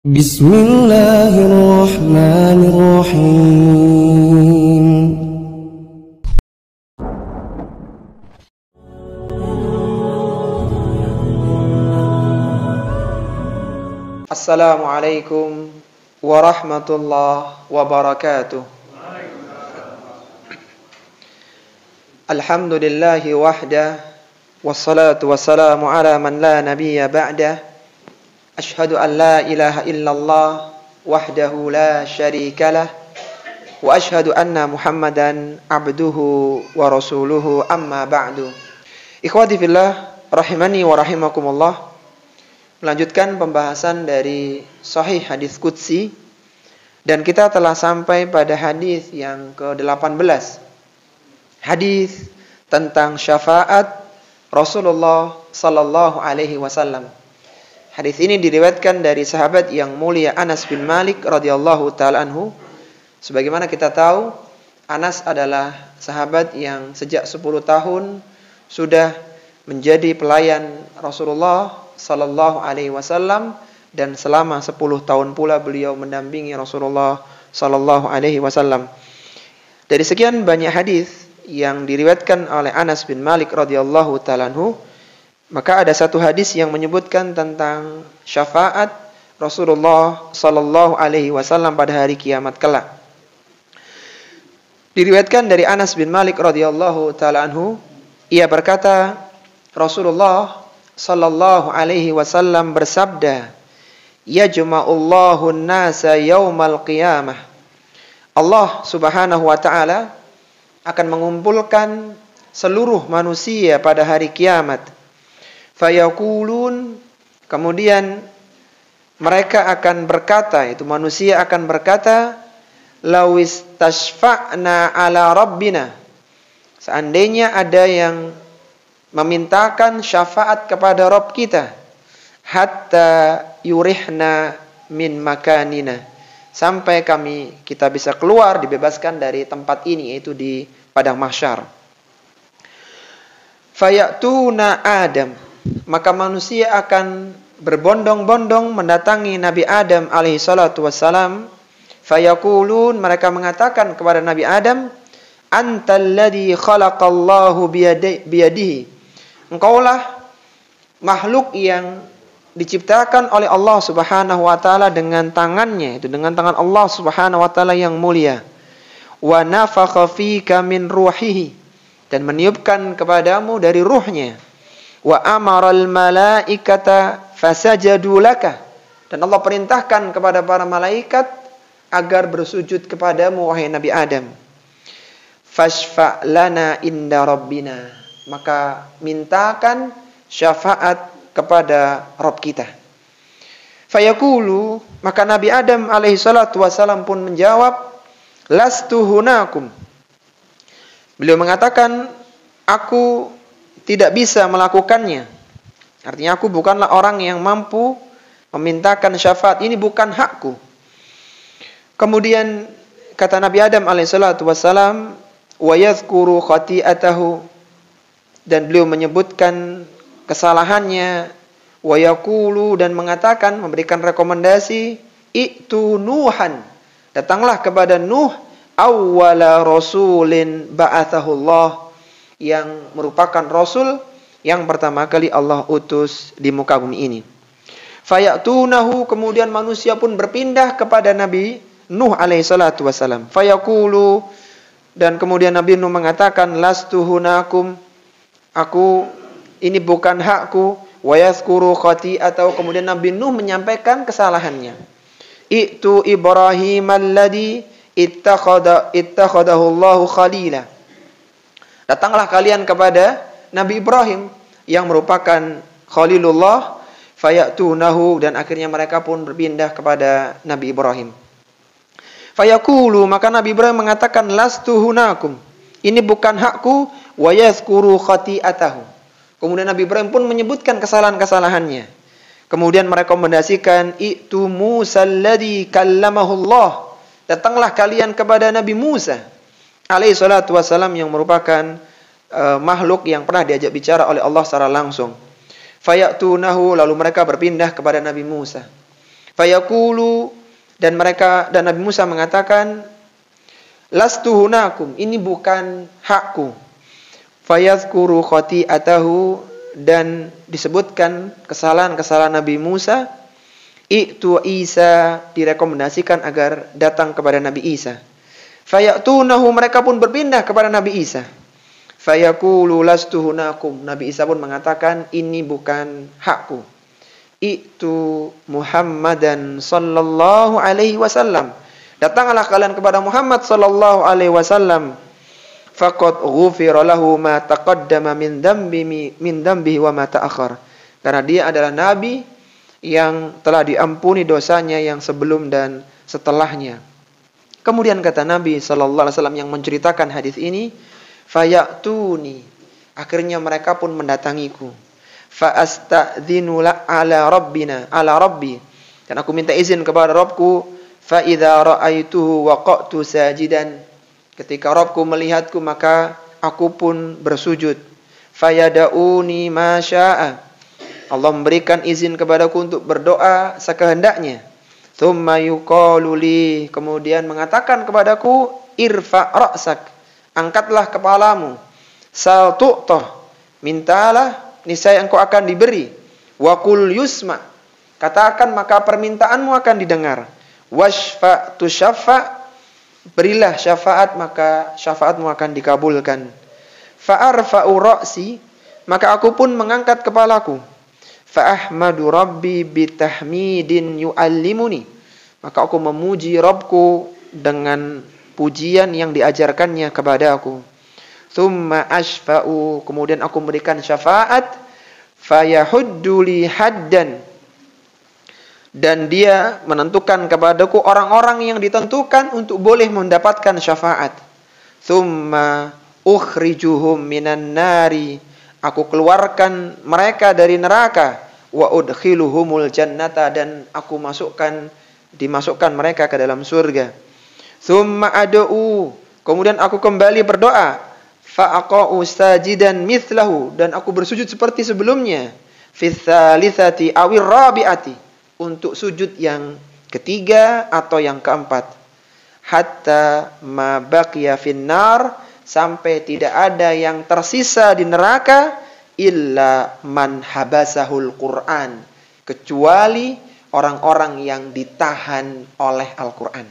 Bismillahirrahmanirrahim. Assalamualaikum warahmatullahi wabarakatuh. Alhamdulillahi wahda, wassalatu wassalamu ala man la nabiyya ba'da. Ashhadu an la ilaha illallah wahdahu la syarika lah, wa ashhadu anna Muhammadan abduhu wa rasuluhu, amma ba'du. Ikhwati fillah, rahimani wa rahimakumullah. Melanjutkan pembahasan dari Sahih Hadis Qudsi, dan kita telah sampai pada hadis yang ke-18. Hadis tentang syafaat Rasulullah sallallahu alaihi wasallam. Hadis ini diriwayatkan dari sahabat yang mulia Anas bin Malik radhiyallahu taala anhu. Sebagaimana kita tahu, Anas adalah sahabat yang sejak 10 tahun sudah menjadi pelayan Rasulullah sallallahu alaihi wasallam, dan selama 10 tahun pula beliau mendampingi Rasulullah sallallahu alaihi wasallam. Dari sekian banyak hadis yang diriwayatkan oleh Anas bin Malik radhiyallahu taala anhu, maka ada satu hadis yang menyebutkan tentang syafaat Rasulullah sallallahu alaihi wasallam pada hari kiamat kelak. Diriwayatkan dari Anas bin Malik radhiyallahu taala anhu, ia berkata, Rasulullah sallallahu alaihi wasallam bersabda, yajma'ullahu an-nasa yaumal qiyamah. Allah Subhanahu wa taala akan mengumpulkan seluruh manusia pada hari kiamat. Fayaqulun, kemudian mereka akan berkata, itu manusia akan berkata, lawis tashfa'na ala rabbina, seandainya ada yang memintakan syafaat kepada Rabb kita, hatta yurihna min makanina, sampai kita bisa keluar, dibebaskan dari tempat ini, yaitu di padang mahsyar. Fayatuna Adam, maka manusia akan berbondong-bondong mendatangi Nabi Adam alaihi salatu wassalam. Fayaqulun, mereka mengatakan kepada Nabi Adam, antal ladzi khalaqallahu biyadihi, engkaulah makhluk yang diciptakan oleh Allah Subhanahu wa taala dengan tangannya, itu dengan tangan Allah Subhanahu wa taala yang mulia. Wa nafakha fika min ruhihi, dan meniupkan kepadamu dari ruhnya. Wa amaral malaikata fasajadu laka, dan Allah perintahkan kepada para malaikat agar bersujud kepadamu wahai Nabi Adam. Fashfa' lana inda rabbina, maka mintakan syafaat kepada Rabb kita. Fayaqulu, maka Nabi Adam alaihi salatu wasalam pun menjawab, lastu hunakum. Beliau mengatakan, aku tidak bisa melakukannya. Artinya aku bukanlah orang yang mampu memintakan syafaat, ini bukan hakku. Kemudian kata Nabi Adam alaihissalatu wassalam, wa yadhkuru khati'atahu, dan beliau menyebutkan kesalahannya, wa yaqulu, dan mengatakan, memberikan rekomendasi, i'tu Nuhan, datanglah kepada Nuh, awwala rasulin ba'athahullah, yang merupakan rasul yang pertama kali Allah utus di muka bumi ini. Fayatunahu, kemudian manusia pun berpindah kepada Nabi Nuh alaihi salatu wasalam. Fayaqulu, dan kemudian Nabi Nuh mengatakan, lastu hunakum, aku ini bukan hakku. Wa yazkuru khati'atahu, kemudian Nabi Nuh menyampaikan kesalahannya. I'tu Ibrahim alladhi ittakhadahu Allahu khalila, datanglah kalian kepada Nabi Ibrahim yang merupakan Khalilullah. Fayatunahu, dan akhirnya mereka pun berpindah kepada Nabi Ibrahim. Fayaqulu, maka Nabi Ibrahim mengatakan, lastu hunakum, ini bukan hakku. Wa yazkuru khati'atahu, kemudian Nabi Ibrahim pun menyebutkan kesalahan-kesalahannya. Kemudian merekomendasikan, i'tu Musa alladzi kallamahu Allah, datanglah kalian kepada Nabi Musa alaihi salatu wassalam, yang merupakan makhluk yang pernah diajak bicara oleh Allah secara langsung. Fayatunahu, lalu mereka berpindah kepada Nabi Musa. Fayaqulu, dan Nabi Musa mengatakan, lastu hunakum, ini bukan hakku. Fayadhkuru khati'atahu, dan disebutkan kesalahan-kesalahan Nabi Musa. I'tu Isa, direkomendasikan agar datang kepada Nabi Isa. Fayatunahu, mereka pun berpindah kepada Nabi Isa. Fayaqulu lastu hunakum, Nabi Isa pun mengatakan, ini bukan hakku. I'tu Muhammadan sallallahu alaihi wasallam, datanglah kalian kepada Muhammad sallallahu alaihi wasallam. Faqad ghufira lahu ma taqaddama min dambihi wa ma ta'akhkhar, karena dia adalah nabi yang telah diampuni dosanya yang sebelum dan setelahnya. Kemudian kata Nabi sallallahu alaihi wasallam yang menceritakan hadis ini, fayatuni, akhirnya mereka pun mendatangiku. Fa astadzinu ala rabbi, dan aku minta izin kepada Rabbku. Fa idza ra'aituhu waqa'tu sajidan, ketika Rabbku melihatku maka aku pun bersujud. Fayada'uni ma syaa, Allah memberikan izin kepadaku untuk berdoa sekehendaknya. Tsumma yuqalu li, kemudian mengatakan kepadaku, irfa ra'sak, angkatlah kepalamu. Sal tu'tah, mintalah, niscaya engkau akan diberi. Wa qul yusma, katakan maka permintaanmu akan didengar. Washfa tushaffa, berilah syafaat maka syafaatmu akan dikabulkan. Fa arfa'u ra'si, maka aku pun mengangkat kepalaku. Fa ahmadu rabbi bitahmidin yu'allimuni, maka aku memuji Rabbku dengan pujian yang diajarkannya kepada aku. Tsumma ashfa'u, kemudian aku memberikan syafaat. Fayahuddu li haddan, dan dia menentukan kepadaku orang-orang yang ditentukan untuk boleh mendapatkan syafaat. Tsumma ukhrijuhum minan nari, aku keluarkan mereka dari neraka. Wa udkhiluhumul jannata, dan aku dimasukkan mereka ke dalam surga. Tsumma ad'u, kemudian aku kembali berdoa. Fa aqa'u sajidan mithlahu, dan aku bersujud seperti sebelumnya. Fi tsalitsati awir rabi'ati, untuk sujud yang ketiga atau yang keempat. Hatta ma baqiya finnar, sampai tidak ada yang tersisa di neraka. Illa man habasahul Qur'an, kecuali orang-orang yang ditahan oleh Al-Quran.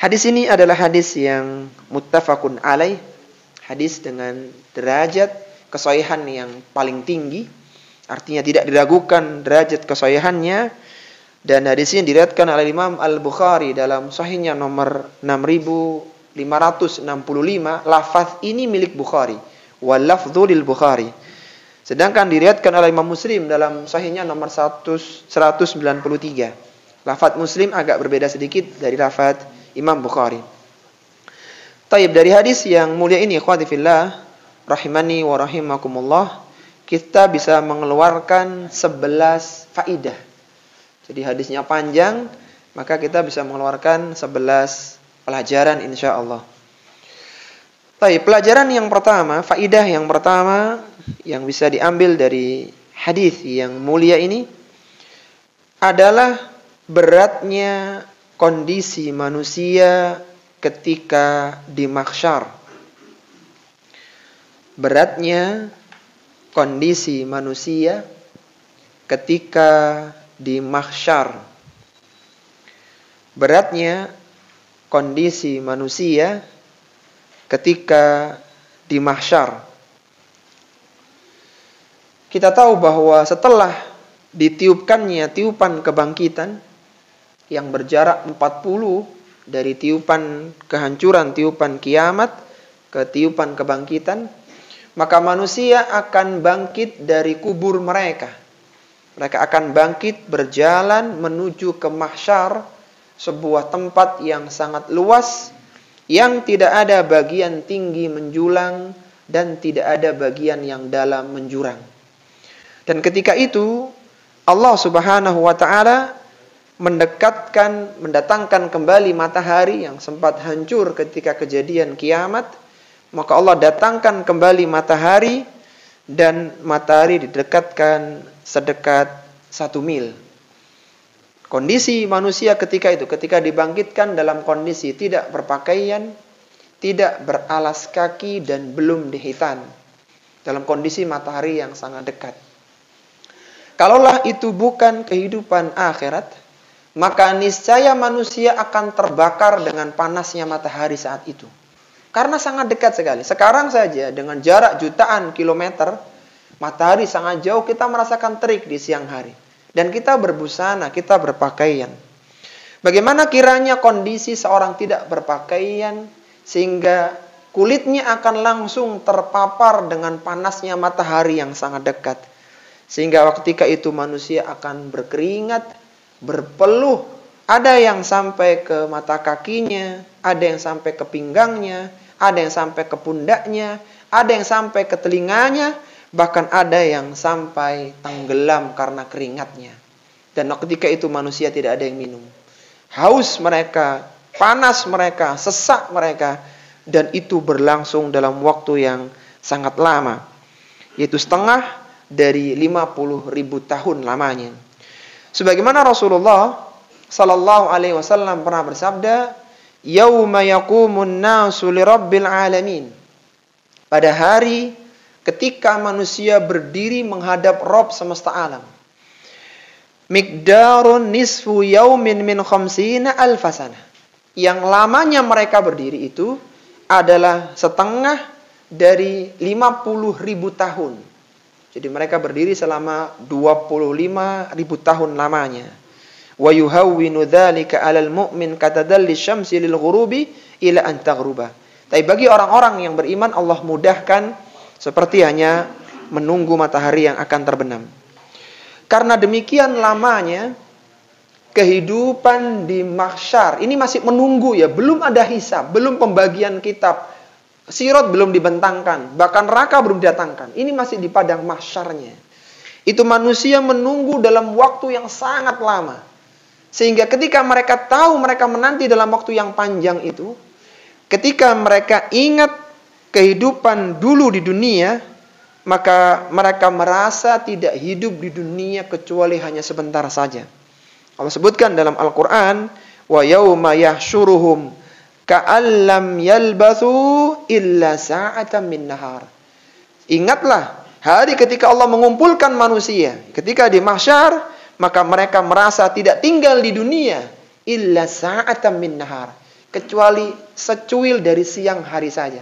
Hadis ini adalah hadis yang muttafaqun alaih, hadis dengan derajat kesahihan yang paling tinggi, artinya tidak diragukan derajat kesahihannya. Dan hadis ini diriwayatkan oleh Imam Al-Bukhari dalam sahihnya nomor 6565. Lafaz ini milik Bukhari, wal lafdhu lil Bukhari. Sedangkan diriwayatkan oleh Imam Muslim dalam sahihnya nomor 193. Lafaz Muslim agak berbeda sedikit dari lafaz Imam Bukhari. Taib, dari hadis yang mulia ini, ikhwati fillah, rahimani wa rahimakumullah, kita bisa mengeluarkan 11 faidah. Jadi hadisnya panjang, maka kita bisa mengeluarkan 11 pelajaran insyaallah. Baik, pelajaran yang pertama, faidah yang pertama yang bisa diambil dari hadis yang mulia ini adalah beratnya kondisi manusia ketika di mahsyar. Beratnya kondisi manusia ketika di mahsyar. Beratnya kondisi manusia ketika di mahsyar. Kita tahu bahwa setelah ditiupkannya tiupan kebangkitan yang berjarak 40 dari tiupan kehancuran, tiupan kiamat ke tiupan kebangkitan, maka manusia akan bangkit dari kubur mereka. Mereka akan bangkit berjalan menuju ke mahsyar, sebuah tempat yang sangat luas, yang tidak ada bagian tinggi menjulang dan tidak ada bagian yang dalam menjurang. Dan ketika itu Allah Subhanahu wa taala mendatangkan kembali matahari yang sempat hancur ketika kejadian kiamat. Maka Allah datangkan kembali matahari, dan matahari didekatkan sedekat 1 mil. Kondisi manusia ketika itu, ketika dibangkitkan dalam kondisi tidak berpakaian, tidak beralas kaki, dan belum dihitan. Dalam kondisi matahari yang sangat dekat. Kalaulah itu bukan kehidupan akhirat, maka niscaya manusia akan terbakar dengan panasnya matahari saat itu. Karena sangat dekat sekali. Sekarang saja dengan jarak jutaan kilometer, matahari sangat jauh, kita merasakan terik di siang hari. Dan kita berbusana, kita berpakaian. Bagaimana kiranya kondisi seorang tidak berpakaian sehingga kulitnya akan langsung terpapar dengan panasnya matahari yang sangat dekat. Sehingga ketika itu manusia akan berkeringat, berpeluh. Ada yang sampai ke mata kakinya, ada yang sampai ke pinggangnya, ada yang sampai ke pundaknya, ada yang sampai ke telinganya, bahkan ada yang sampai tenggelam karena keringatnya. Dan ketika itu manusia tidak ada yang minum. Haus mereka, panas mereka, sesak mereka. Dan itu berlangsung dalam waktu yang sangat lama. Yaitu setengah dari 50.000 tahun lamanya. Sebagaimana Rasulullah sallallahu alaihi wasallam pernah bersabda, "Yauma yaqumun nasu lirabbil alamin." Pada hari ketika manusia berdiri menghadap Rabb semesta alam. Miqdarun nisfu yaumin min khamsina alfasana. Yang lamanya mereka berdiri itu adalah setengah dari 50.000 tahun. Jadi mereka berdiri selama 25.000 tahun lamanya. Wa yuhawwinu dzalika 'alal mu'min katadalli syamsi lil ghurubi ila an taghruba. Tapi bagi orang-orang yang beriman, Allah mudahkan seperti hanya menunggu matahari yang akan terbenam. Karena demikian lamanya kehidupan di mahsyar. Ini masih menunggu ya, belum ada hisab, belum pembagian kitab. Sirat belum dibentangkan, bahkan neraka belum didatangkan. Ini masih di padang mahsyarnya. Itu manusia menunggu dalam waktu yang sangat lama. Sehingga ketika mereka tahu mereka menanti dalam waktu yang panjang itu, ketika mereka ingat kehidupan dulu di dunia, maka mereka merasa tidak hidup di dunia kecuali hanya sebentar saja. Allah sebutkan dalam Al-Quran, wa yauma yahsyuruhum ka'allam yalbathu illa sa'atan min nahar. Ingatlah hari ketika Allah mengumpulkan manusia, ketika di mahsyar, maka mereka merasa tidak tinggal di dunia illa sa'atan min nahar, kecuali secuil dari siang hari saja.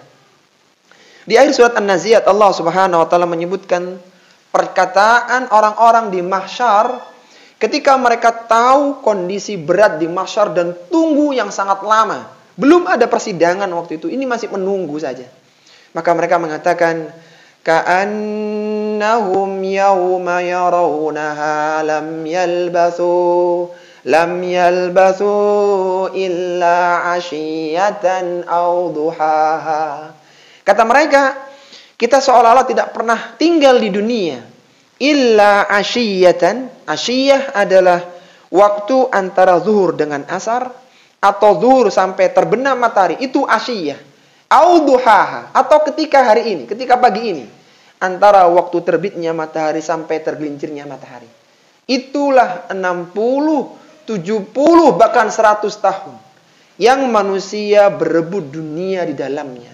Di akhir surat An-Nazi'at Allah Subhanahu wa taala menyebutkan perkataan orang-orang di mahsyar ketika mereka tahu kondisi berat di mahsyar dan tunggu yang sangat lama. Belum ada persidangan waktu itu, ini masih menunggu saja. Maka mereka mengatakan, ka'annahum yawma yarawnaha lam yalbathu illa 'ashiyatan aw duhaha. Kata mereka, kita seolah-olah tidak pernah tinggal di dunia. Illa 'ashiyatan. Ashiyah adalah waktu antara zuhur dengan asar, atau zuhur sampai terbenam matahari, itu ashiyah. Au duhaha, atau ketika hari ini, ketika pagi ini, antara waktu terbitnya matahari sampai tergelincirnya matahari. Itulah 60, 70, bahkan 100 tahun yang manusia berebut dunia di dalamnya.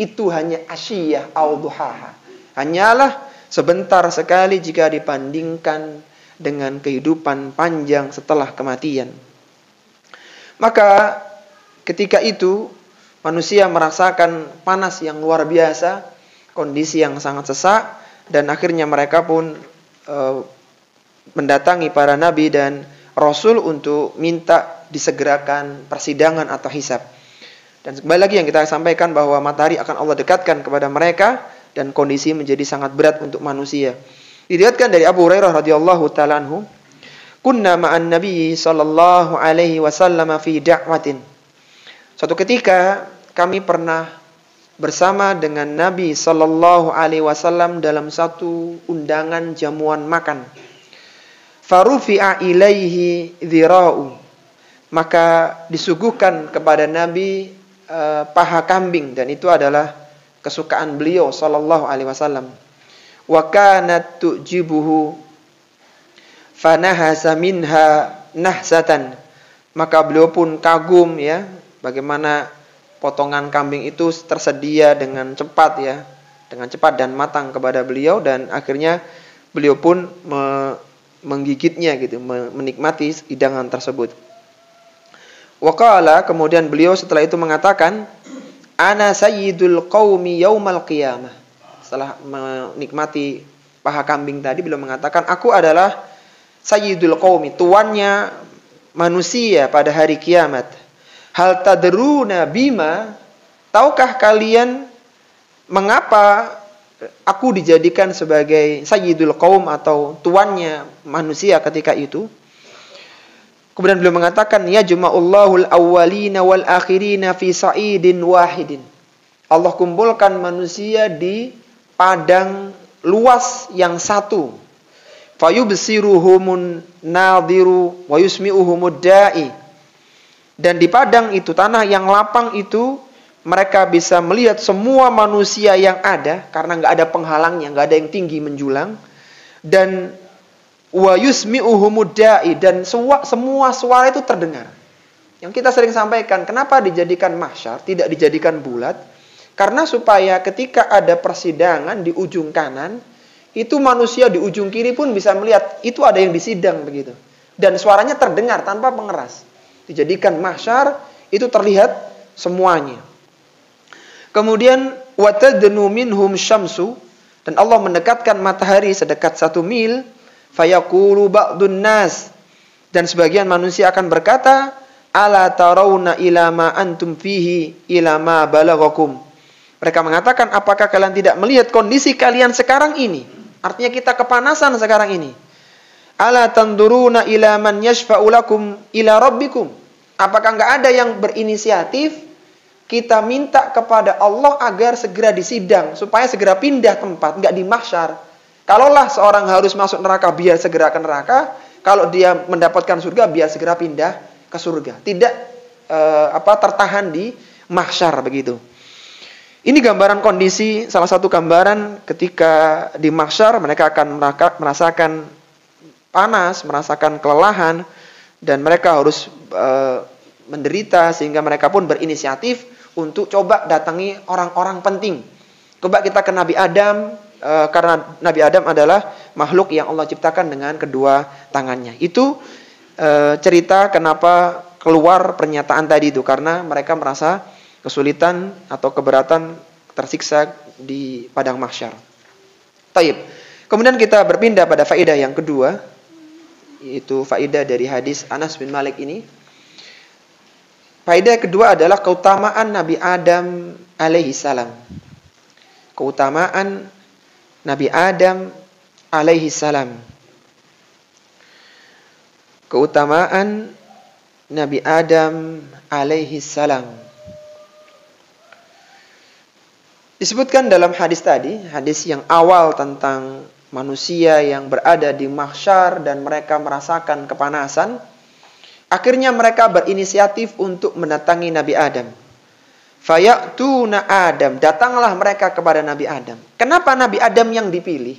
Itu hanya ashiyah au duhaha. Hanyalah sebentar sekali jika dibandingkan dengan kehidupan panjang setelah kematian. Maka ketika itu manusia merasakan panas yang luar biasa, kondisi yang sangat sesak, dan akhirnya mereka pun mendatangi para nabi dan rasul untuk minta disegerakan persidangan atau hisab. Dan kembali lagi yang kita sampaikan bahwa matahari akan Allah dekatkan kepada mereka dan kondisi menjadi sangat berat untuk manusia. Diriwayatkan dari Abu Hurairah radhiyallahu taala anhu, kunna ma'an nabi sallallahu alaihi wasallam fi da'watin. Suatu ketika kami pernah bersama dengan Nabi sallallahu alaihi wasallam dalam satu undangan jamuan makan. Farufi'a ilaihi dhira'u. Maka disuguhkan kepada Nabi paha kambing, dan itu adalah kesukaan beliau sallallahu alaihi wasallam. Wa kanat tujibuhu fanahasa minha nahzatan. Maka beliau pun kagum ya, bagaimana potongan kambing itu tersedia dengan cepat ya, dengan cepat dan matang kepada beliau, dan akhirnya beliau pun menggigitnya gitu, menikmati hidangan tersebut. Waqala, kemudian beliau setelah itu mengatakan, ana sayyidul qaumi yaumal qiyamah. Setelah menikmati paha kambing tadi, beliau mengatakan, aku adalah sayyidul qaumi, tuannya manusia pada hari kiamat. Hal tadruna bima, tahukah kalian mengapa aku dijadikan sebagai sayyidul qaum atau tuannya manusia ketika itu? Kemudian beliau mengatakan, ya juma'ullahul awwalina wal akhirina fi sa'idin wahidin. Allah kumpulkan manusia di padang luas yang satu. Fayubsiruhumun nadhiru wa yusmi'uhumud da'i. Dan di padang itu, tanah yang lapang itu, mereka bisa melihat semua manusia yang ada, karena nggak ada penghalangnya, nggak ada yang tinggi menjulang. Dan wa yusmi'uhumud da'i, dan semua suara itu terdengar. Yang kita sering sampaikan, kenapa dijadikan mahsyar, tidak dijadikan bulat? Karena supaya ketika ada persidangan di ujung kanan, itu manusia di ujung kiri pun bisa melihat, itu ada yang disidang begitu. Dan suaranya terdengar tanpa pengeras. Dijadikan mahsyar, itu terlihat semuanya. Kemudian watadnu minhum syamsu, dan Allah mendekatkan matahari sedekat 1 mil. Fayaqulu ba'dun nas, dan sebagian manusia akan berkata, ala tarawna ila ma antum fihi ila ma balaghakum. Mereka mengatakan, apakah kalian tidak melihat kondisi kalian sekarang ini? Artinya kita kepanasan sekarang ini. Ala tanduruna ila man yashfa'u lakum ila rabbikum. Apakah enggak ada yang berinisiatif kita minta kepada Allah agar segera disidang, supaya segera pindah tempat, enggak di mahsyar. Kalaulah seorang harus masuk neraka, biar segera ke neraka. Kalau dia mendapatkan surga, biar segera pindah ke surga. Tidak tertahan di mahsyar begitu. Ini gambaran kondisi, salah satu gambaran ketika di mahsyar mereka akan merasakan panas, merasakan kelelahan, dan mereka harus menderita, sehingga mereka pun berinisiatif untuk coba datangi orang-orang penting. Coba kita ke Nabi Adam, karena Nabi Adam adalah makhluk yang Allah ciptakan dengan kedua tangannya. Itu cerita kenapa keluar pernyataan tadi itu, karena mereka merasa kesulitan atau keberatan tersiksa di padang mahsyar. Taib. Kemudian kita berpindah pada faedah yang kedua, yaitu faedah dari hadis Anas bin Malik ini. Faedah kedua adalah keutamaan Nabi Adam alaihi salam. Keutamaan Nabi Adam alaihi salam. Keutamaan Nabi Adam alaihi salam. Disebutkan dalam hadis tadi, hadis yang awal tentang manusia yang berada di mahsyar dan mereka merasakan kepanasan. Akhirnya mereka berinisiatif untuk mendatangi Nabi Adam. Faya'tuna Adam, datanglah mereka kepada Nabi Adam. Kenapa Nabi Adam yang dipilih?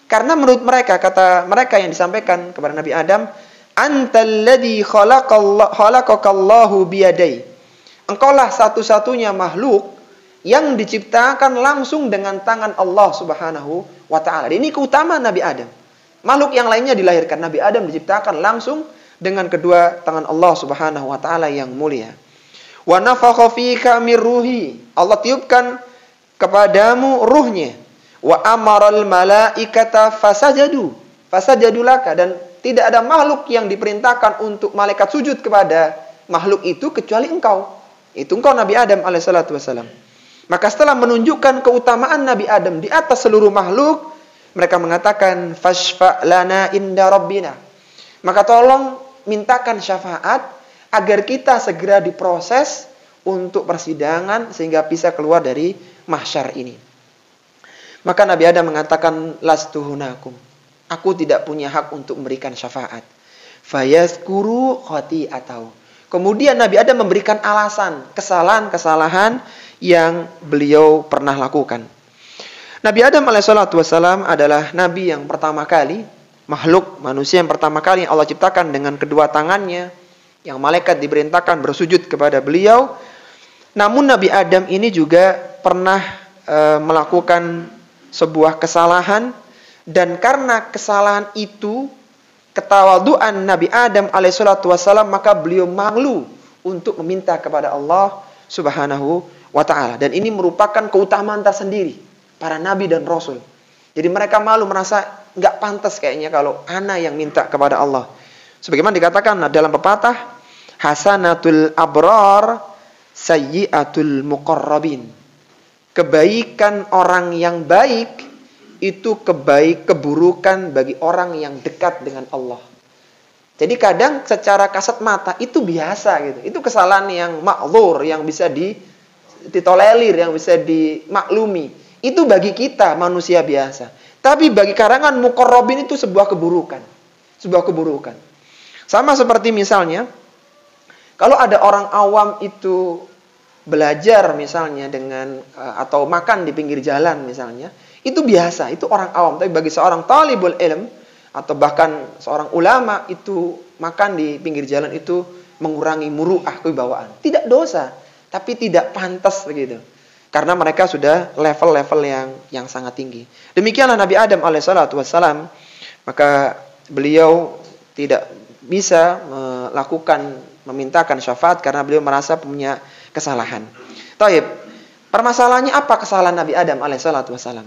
Karena menurut mereka, kata mereka yang disampaikan kepada Nabi Adam, antalladzi khalaqakallahu biyadai. Engkaulah satu-satunya makhluk yang diciptakan langsung dengan tangan Allah Subhanahu wa ta'ala. Ini keutamaan Nabi Adam. Makhluk yang lainnya dilahirkan, Nabi Adam diciptakan langsung dengan kedua tangan Allah Subhanahu wa ta'ala yang mulia. Wa nafakha fika min ruhi. Allah tiupkan kepadamu ruhnya. Wa amaral malaikata fasajadu laka, dan tidak ada makhluk yang diperintahkan untuk malaikat sujud kepada makhluk itu kecuali engkau. Itu engkau Nabi Adam alaihissalatu wassalam. Maka setelah menunjukkan keutamaan Nabi Adam di atas seluruh makhluk, mereka mengatakan fashfa' lana inda rabbina. Maka tolong mintakan syafaat agar kita segera diproses untuk persidangan sehingga bisa keluar dari mahsyar ini. Maka Nabi Adam mengatakan lastuhunakum. Aku tidak punya hak untuk memberikan syafaat. Fayazkuru khati'atahu. Kemudian Nabi Adam memberikan alasan kesalahan-kesalahan yang beliau pernah lakukan. Nabi Adam alaihissalatu wassalam adalah nabi yang pertama kali makhluk manusia yang pertama kali yang Allah ciptakan dengan kedua tangannya, yang malaikat diperintahkan bersujud kepada beliau. Namun Nabi Adam ini juga pernah melakukan sebuah kesalahan, dan karena kesalahan itu, ketawaduan Nabi Adam alaihissalatu wassalam, maka beliau malu untuk meminta kepada Allah Subhanahu wa ta'ala. Dan ini merupakan keutamaan tersendiri para nabi dan rasul. Jadi mereka malu, merasa nggak pantas kayaknya kalau ana yang minta kepada Allah. Sebagaimana dikatakan dalam pepatah, hasanatul abrar sayyiatul muqarrabin. Kebaikan orang yang baik itu keburukan bagi orang yang dekat dengan Allah. Jadi kadang secara kasat mata itu biasa gitu. Itu kesalahan yang ma'dzur, yang bisa ditolerir, yang bisa dimaklumi. Itu bagi kita manusia biasa. Tapi bagi karangan muqarrabin itu sebuah keburukan. Sebuah keburukan. Sama seperti misalnya, kalau ada orang awam itu belajar misalnya dengan atau makan di pinggir jalan misalnya, itu biasa, itu orang awam. Tapi bagi seorang talibul ilm atau bahkan seorang ulama, itu makan di pinggir jalan itu mengurangi muru'ah, kewibawaan. Tidak dosa, tapi tidak pantas begitu. Karena mereka sudah level-level yang sangat tinggi. Demikianlah Nabi Adam alaihissalatu wassalam, maka beliau tidak bisa memintakan syafaat karena beliau merasa punya kesalahan. Taib. Permasalahannya apa kesalahan Nabi Adam alaihissalatu wassalam?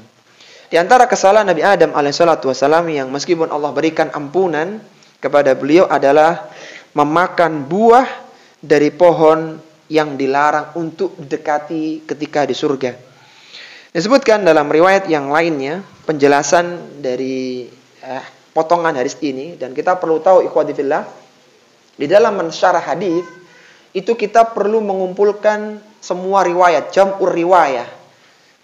Di antara kesalahan Nabi Adam alaihissalatu wassalam yang meskipun Allah berikan ampunan kepada beliau adalah memakan buah dari pohon yang dilarang untuk didekati ketika di surga. Disebutkan dalam riwayat yang lainnya penjelasan dari potongan hadis ini, dan kita perlu tahu ikhwati fillah, di dalam mensyarah hadis itu kita perlu mengumpulkan semua riwayat, jam'ur riwayah.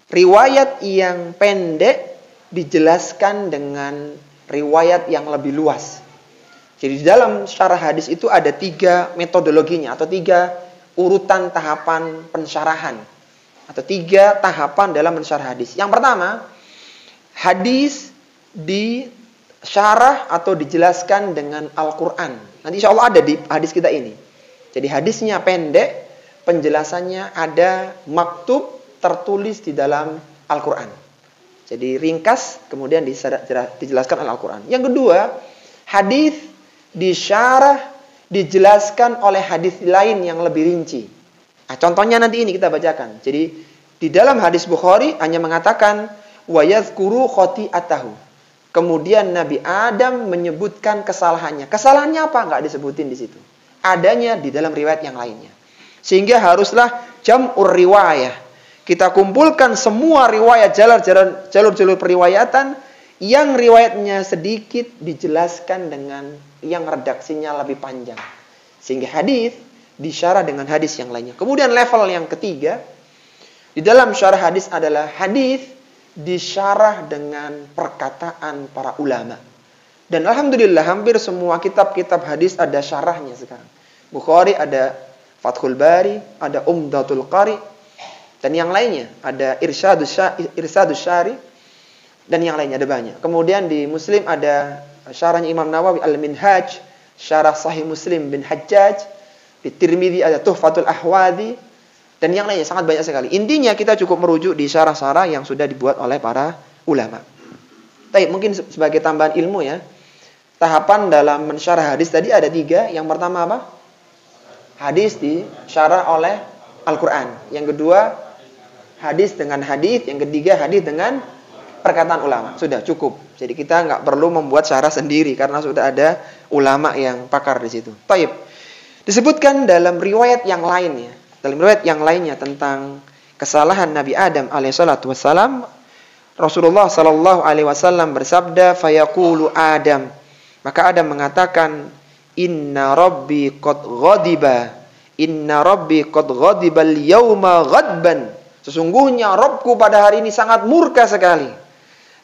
Riwayat yang pendek dijelaskan dengan riwayat yang lebih luas. Jadi di dalam syarah hadis itu ada 3 metodologinya atau 3 urutan tahapan pensyarahan atau 3 tahapan dalam mensyarah hadis. Yang pertama, hadis disyarah atau dijelaskan dengan Al-Quran. Nanti insya Allah ada di hadis kita ini. Jadi hadisnya pendek, penjelasannya ada maktub, tertulis di dalam Al-Quran. Jadi ringkas, kemudian dijelaskan oleh Al-Quran. Yang kedua, hadis disyarah, dijelaskan oleh hadis lain yang lebih rinci. Nah, contohnya nanti ini kita bacakan. Jadi di dalam hadis Bukhari hanya mengatakan wa yadhkuru khati'atahu. Kemudian Nabi Adam menyebutkan kesalahannya. Kesalahannya apa? Enggak disebutin di situ. Adanya di dalam riwayat yang lainnya. Sehingga haruslah jam'ur riwayah. Kita kumpulkan semua riwayat, jalur-jalur periwayatan yang riwayatnya sedikit dijelaskan dengan yang redaksinya lebih panjang. Sehingga hadis disyarah dengan hadis yang lainnya. Kemudian level yang ketiga, di dalam syarah hadis adalah hadis disyarah dengan perkataan para ulama. Dan alhamdulillah hampir semua kitab-kitab hadis ada syarahnya sekarang. Bukhari ada Fathul Bari, ada Umdatul Qari, dan yang lainnya ada Irsyadus Syari, dan yang lainnya ada banyak. Kemudian di Muslim ada syarahnya Imam Nawawi Al-Minhaj, syarah Sahih Muslim bin Hajjaj. Di Tirmidzi ada Tuhfatul Ahwadhi, dan yang lainnya sangat banyak sekali. Intinya kita cukup merujuk di syarah-syarah yang sudah dibuat oleh para ulama. Baik, mungkin sebagai tambahan ilmu ya. Tahapan dalam mensyarah hadis tadi ada 3. Yang pertama apa? Hadis disyarah oleh Al-Quran. Yang kedua, hadis dengan hadis. Yang ketiga, hadis dengan perkataan ulama. Sudah cukup. Jadi kita nggak perlu membuat syarah sendiri karena sudah ada ulama yang pakar di situ. Taib. Disebutkan dalam riwayat yang lainnya, tentang kesalahan Nabi Adam alaihissalatu wassalam, Rasulullah sallallahu alaihi wasallam bersabda, fayaqulu Adam, maka Adam mengatakan, inna rabbi qad ghadiba al-yawma ghadban. Sesungguhnya Rabbku pada hari ini sangat murka sekali.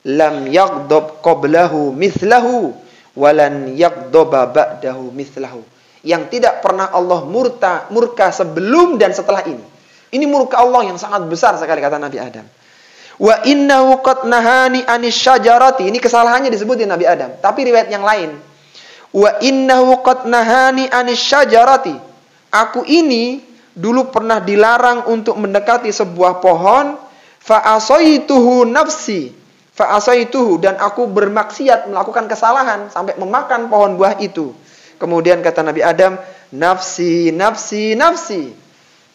Lam yaghdab qablahu mithlahu walan yaghdaba ba'dahu mithlahu. Yang tidak pernah Allah murka sebelum dan setelah ini. Ini murka Allah yang sangat besar sekali, kata Nabi Adam. Wa innahu qad nahani anis syajarati. Ini kesalahannya disebutin Nabi Adam, tapi riwayat yang lain. Wa innahu qad nahani anis syajarati. Aku ini dulu pernah dilarang untuk mendekati sebuah pohon, fa asaituhu nafsi. Fa asaituhu, dan aku bermaksiat, melakukan kesalahan sampai memakan pohon buah itu. Kemudian kata Nabi Adam, nafsi, nafsi, nafsi.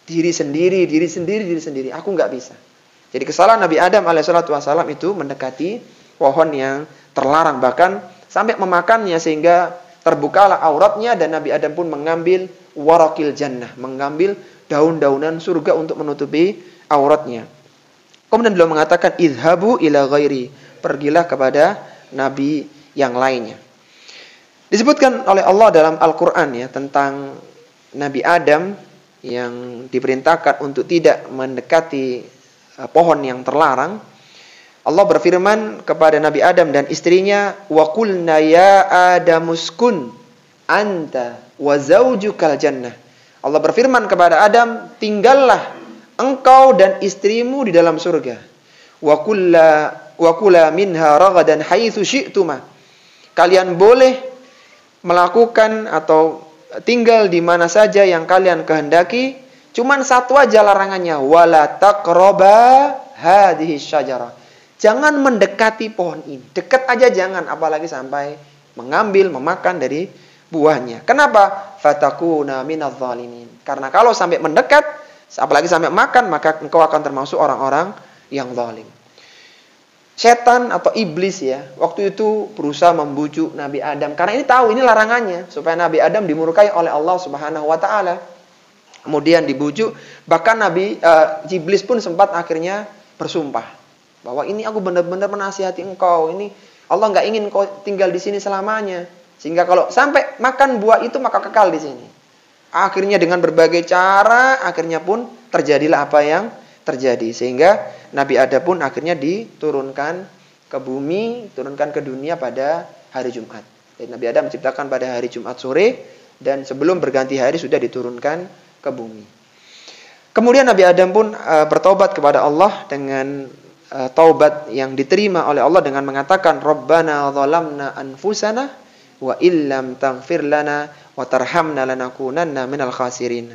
Diri sendiri, diri sendiri, diri sendiri. Aku nggak bisa. Jadi kesalahan Nabi Adam alaihissalam itu mendekati pohon yang terlarang, bahkan sampai memakannya sehingga terbukalah auratnya, dan Nabi Adam pun mengambil warakil jannah, mengambil daun-daunan surga untuk menutupi auratnya. Kemudian beliau mengatakan, idhabu ila ghairi, pergilah kepada nabi yang lainnya. Disebutkan oleh Allah dalam Al-Quran ya tentang Nabi Adam yang diperintahkan untuk tidak mendekati pohon yang terlarang. Allah berfirman kepada Nabi Adam dan istrinya, wa qulna ya adamuskun anta wa zaujukal jannah. Allah berfirman kepada Adam, tinggallah engkau dan istrimu di dalam surga. Wa kula minha ragadan haitsu syi'tuma. Kalian boleh melakukan atau tinggal di mana saja yang kalian kehendaki. Cuman satu aja larangannya, wala taqraba hadhihi syajarah. Jangan mendekati pohon ini. Dekat aja jangan, apalagi sampai mengambil, memakan dari buahnya. Kenapa? Fatakuna minadh dhalimin. Karena kalau sampai mendekat, apalagi sampai makan, maka engkau akan termasuk orang-orang yang zalim. Setan atau iblis ya, waktu itu berusaha membujuk Nabi Adam. Karena ini tahu, ini larangannya. Supaya Nabi Adam dimurkai oleh Allah Subhanahu wa ta'ala. Kemudian dibujuk, bahkan Iblis pun sempat akhirnya bersumpah bahwa ini aku benar-benar menasihati engkau, ini Allah nggak ingin kau tinggal di sini selamanya, sehingga kalau sampai makan buah itu maka kekal di sini. Akhirnya dengan berbagai cara, akhirnya pun terjadilah apa yang terjadi, sehingga Nabi Adam pun akhirnya diturunkan ke bumi, turunkan ke dunia pada hari Jumat. Jadi Nabi Adam diciptakan pada hari Jumat sore, dan sebelum berganti hari sudah diturunkan ke bumi. Kemudian Nabi Adam pun bertaubat kepada Allah dengan taubat yang diterima oleh Allah dengan mengatakan, Rabbana zalamna anfusana wa illam taghfir lana wa tarhamna lanakunanna minal khasirin.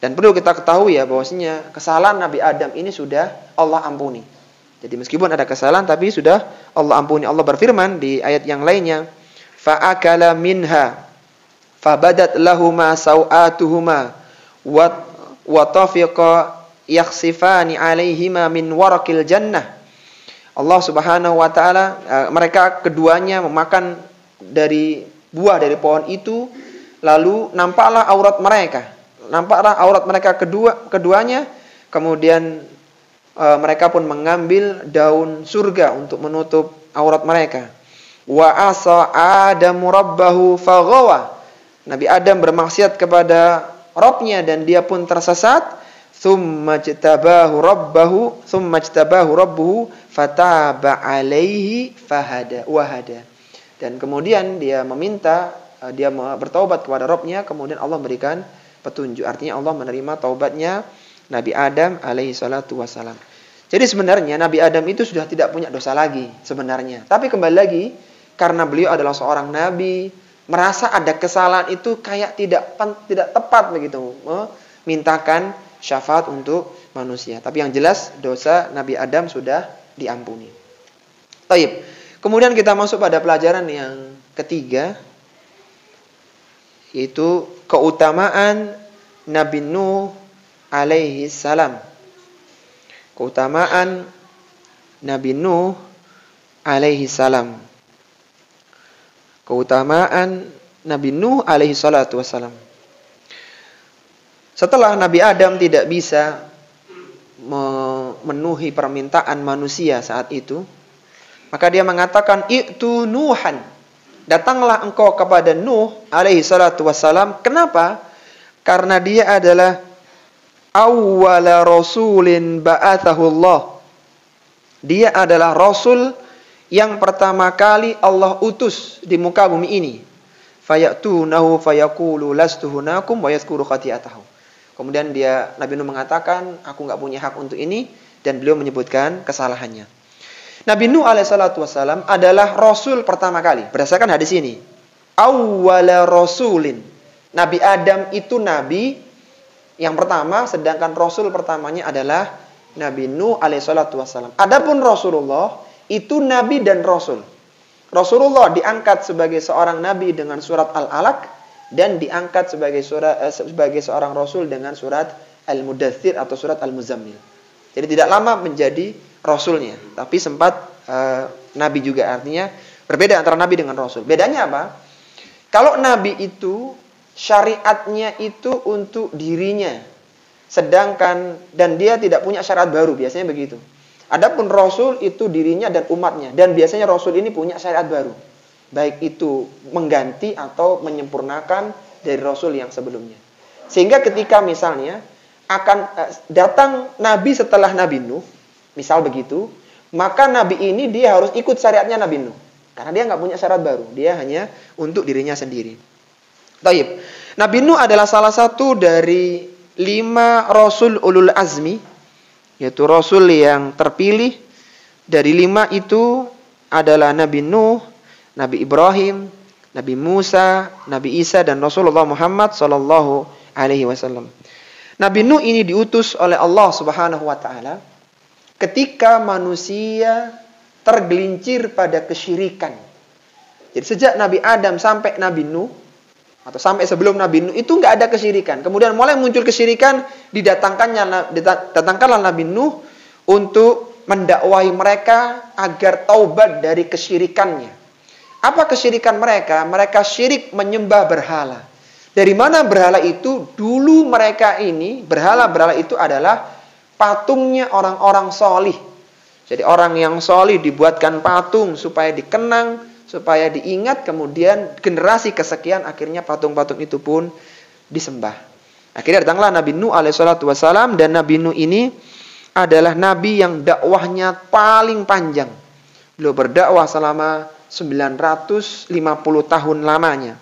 Dan perlu kita ketahui ya bahwasanya kesalahan Nabi Adam ini sudah Allah ampuni. Jadi meskipun ada kesalahan tapi sudah Allah ampuni. Allah berfirman di ayat yang lainnya, fa'akala minha fabadat lahuma sawatuhuma wa tafiqa yakhsifani alaihima min warakil jannah. Allah Subhanahu wa taala, mereka keduanya memakan dari buah dari pohon itu, lalu nampaklah aurat mereka. Nampaklah aurat mereka keduanya, kemudian mereka pun mengambil daun surga untuk menutup aurat mereka. Wa asa Adamu rabbahu faghawa. Nabi Adam bermaksiat kepada Rabbnya dan dia pun tersesat. Tsumma jtabahu rabbuhu fataba alaihi wahada. Dan kemudian dia meminta, dia bertaubat kepada Rabbnya, kemudian Allah memberikan petunjuk. Artinya Allah menerima taubatnya Nabi Adam alaihi salatu wassalam. Jadi sebenarnya Nabi Adam itu sudah tidak punya dosa lagi sebenarnya. Tapi kembali lagi, karena beliau adalah seorang nabi, merasa ada kesalahan itu kayak tidak tepat begitu, mintakan syafaat untuk manusia. Tapi yang jelas dosa Nabi Adam sudah diampuni. Baik. Kemudian kita masuk pada pelajaran yang ketiga, yaitu keutamaan Nabi Nuh alaihi salam. Keutamaan Nabi Nuh alaihi salam. Keutamaan Nabi Nuh alaihi salatu wassalam. Setelah Nabi Adam tidak bisa memenuhi permintaan manusia saat itu, maka dia mengatakan, "I'tu Nuhan." Datanglah engkau kepada Nuh alaihi salatu wassalam. Kenapa? Karena dia adalah awwala rasulin ba'athahu Allah. Dia adalah rasul yang pertama kali Allah utus di muka bumi ini. Fayatunahu fayaqulu lastu hunakum wa yadhkuru khati'atahu. Kemudian Nabi Nuh mengatakan, aku enggak punya hak untuk ini, dan beliau menyebutkan kesalahannya. Nabi Nuh alaihissalatu wassalam adalah rasul pertama kali berdasarkan hadis ini. Awwala rasulin. Nabi Adam itu nabi yang pertama, sedangkan rasul pertamanya adalah Nabi Nuh alaihissalatu wassalam. Adapun Rasulullah itu nabi dan rasul. Rasulullah diangkat sebagai seorang nabi dengan surat Al-Alaq dan diangkat sebagai seorang rasul dengan surat Al-Mudaththir atau surat Al-Muzammil. Jadi tidak lama menjadi rasulnya, tapi sempat nabi juga, artinya berbeda antara nabi dengan rasul. Bedanya apa? Kalau nabi itu syariatnya itu untuk dirinya, sedangkan dan dia tidak punya syariat baru, biasanya begitu. Adapun rasul itu dirinya dan umatnya, dan biasanya rasul ini punya syariat baru, baik itu mengganti atau menyempurnakan dari rasul yang sebelumnya. Sehingga ketika misalnya akan datang nabi setelah Nabi Nuh, misal begitu, maka nabi ini dia harus ikut syariatnya Nabi Nuh, karena dia nggak punya syariat baru, dia hanya untuk dirinya sendiri. Taib. Nabi Nuh adalah salah satu dari 5 rasul ulul azmi, yaitu rasul yang terpilih. Dari 5 itu adalah Nabi Nuh, Nabi Ibrahim, Nabi Musa, Nabi Isa, dan Rasulullah Muhammad sallallahu alaihi wasallam. Nabi Nuh ini diutus oleh Allah Subhanahu wa taala ketika manusia tergelincir pada kesyirikan. Jadi sejak Nabi Adam sampai Nabi Nuh, atau sampai sebelum Nabi Nuh itu nggak ada kesyirikan. Kemudian mulai muncul kesyirikan, datangkanlah Nabi Nuh untuk mendakwahi mereka agar taubat dari kesyirikannya. Apa kesyirikan mereka? Mereka syirik menyembah berhala. Dari mana berhala itu? Dulu mereka ini, berhala-berhala itu adalah patungnya orang-orang solih. Jadi orang yang solih dibuatkan patung supaya dikenang, supaya diingat, kemudian generasi kesekian akhirnya patung-patung itu pun disembah. Akhirnya datanglah Nabi Nuh alaihissalatu wassalam, dan Nabi Nuh ini adalah nabi yang dakwahnya paling panjang. Beliau berdakwah selama 950 tahun lamanya.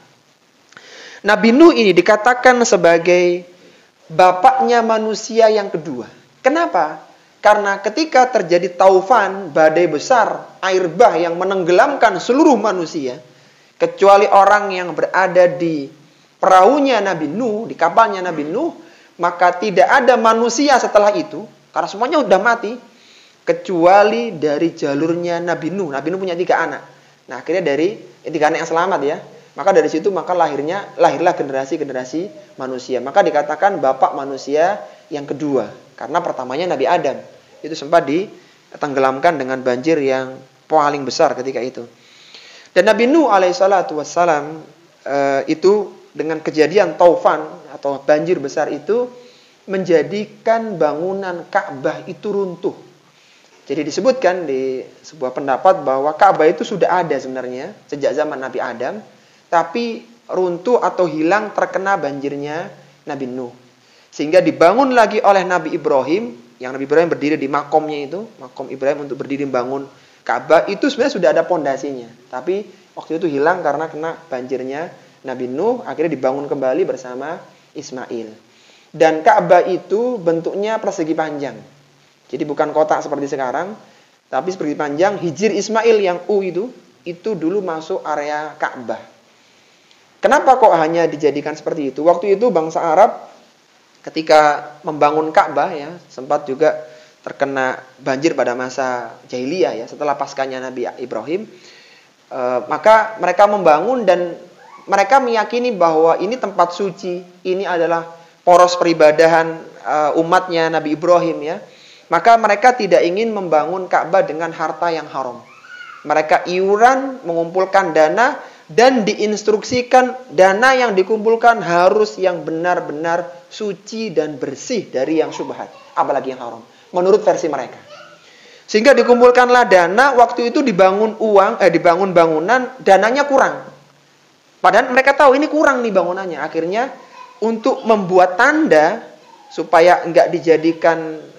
Nabi Nuh ini dikatakan sebagai bapaknya manusia yang kedua. Kenapa? Karena ketika terjadi taufan, badai besar, air bah yang menenggelamkan seluruh manusia, kecuali orang yang berada di perahunya Nabi Nuh, di kapalnya Nabi Nuh, maka tidak ada manusia setelah itu, karena semuanya sudah mati, kecuali dari jalurnya Nabi Nuh. Nabi Nuh punya 3 anak. Nah, akhirnya dari 3 anak yang selamat ya. Maka dari situ lahirlah generasi-generasi manusia. Maka dikatakan bapak manusia yang kedua, karena pertamanya Nabi Adam. Itu sempat ditenggelamkan dengan banjir yang paling besar ketika itu. Dan Nabi Nuh alaihissalatu wassalam itu dengan kejadian taufan atau banjir besar itu menjadikan bangunan Ka'bah itu runtuh. Jadi disebutkan di sebuah pendapat bahwa Ka'bah itu sudah ada sebenarnya sejak zaman Nabi Adam, tapi runtuh atau hilang terkena banjirnya Nabi Nuh. Sehingga dibangun lagi oleh Nabi Ibrahim, yang Nabi Ibrahim berdiri di makomnya itu, makom Ibrahim untuk berdiri membangun Ka'bah, itu sebenarnya sudah ada pondasinya. Tapi waktu itu hilang karena kena banjirnya Nabi Nuh, akhirnya dibangun kembali bersama Ismail. Dan Ka'bah itu bentuknya persegi panjang. Jadi bukan kotak seperti sekarang, tapi persegi panjang. Hijir Ismail yang U itu dulu masuk area Ka'bah. Kenapa kok hanya dijadikan seperti itu? Waktu itu bangsa Arab ketika membangun Ka'bah ya, sempat juga terkena banjir pada masa jahiliyah ya, setelah paskanya Nabi Ibrahim. Maka mereka membangun dan mereka meyakini bahwa ini tempat suci, ini adalah poros peribadahan umatnya Nabi Ibrahim ya. Maka mereka tidak ingin membangun Ka'bah dengan harta yang haram. Mereka iuran, mengumpulkan dana, dan diinstruksikan dana yang dikumpulkan harus yang benar-benar suci dan bersih dari yang syubhat, apalagi yang haram, menurut versi mereka. Sehingga dikumpulkanlah dana, waktu itu dibangun bangunan, dananya kurang. Padahal mereka tahu ini kurang nih bangunannya. Akhirnya untuk membuat tanda supaya enggak dijadikan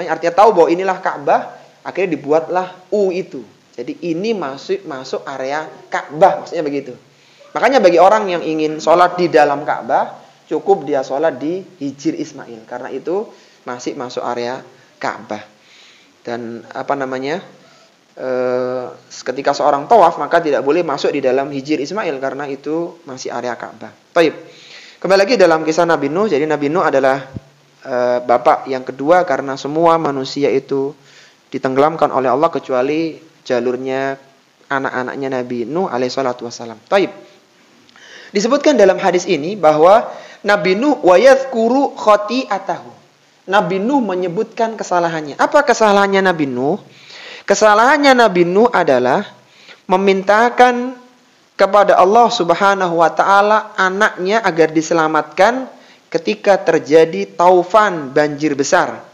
artinya tahu bahwa inilah Ka'bah, akhirnya dibuatlah U itu. Jadi ini masuk area Ka'bah, maksudnya begitu. Makanya bagi orang yang ingin sholat di dalam Ka'bah, cukup dia sholat di Hijir Ismail. Karena itu masih masuk area Ka'bah. Dan ketika seorang tawaf maka tidak boleh masuk di dalam hijir Ismail karena itu masih area Ka'bah. Baik. Kembali lagi dalam kisah Nabi Nuh. Jadi Nabi Nuh adalah bapak yang kedua karena semua manusia itu ditenggelamkan oleh Allah kecuali jalurnya anak-anaknya Nabi Nuh alaihissalatu wassalam. Baik. Disebutkan dalam hadis ini bahwa Nabi Nuh wa yadhkuru khati'atahu. Nabi Nuh menyebutkan kesalahannya. Apa kesalahannya Nabi Nuh? Kesalahannya Nabi Nuh adalah memintakan kepada Allah Subhanahu wa taala anaknya agar diselamatkan ketika terjadi taufan, banjir besar.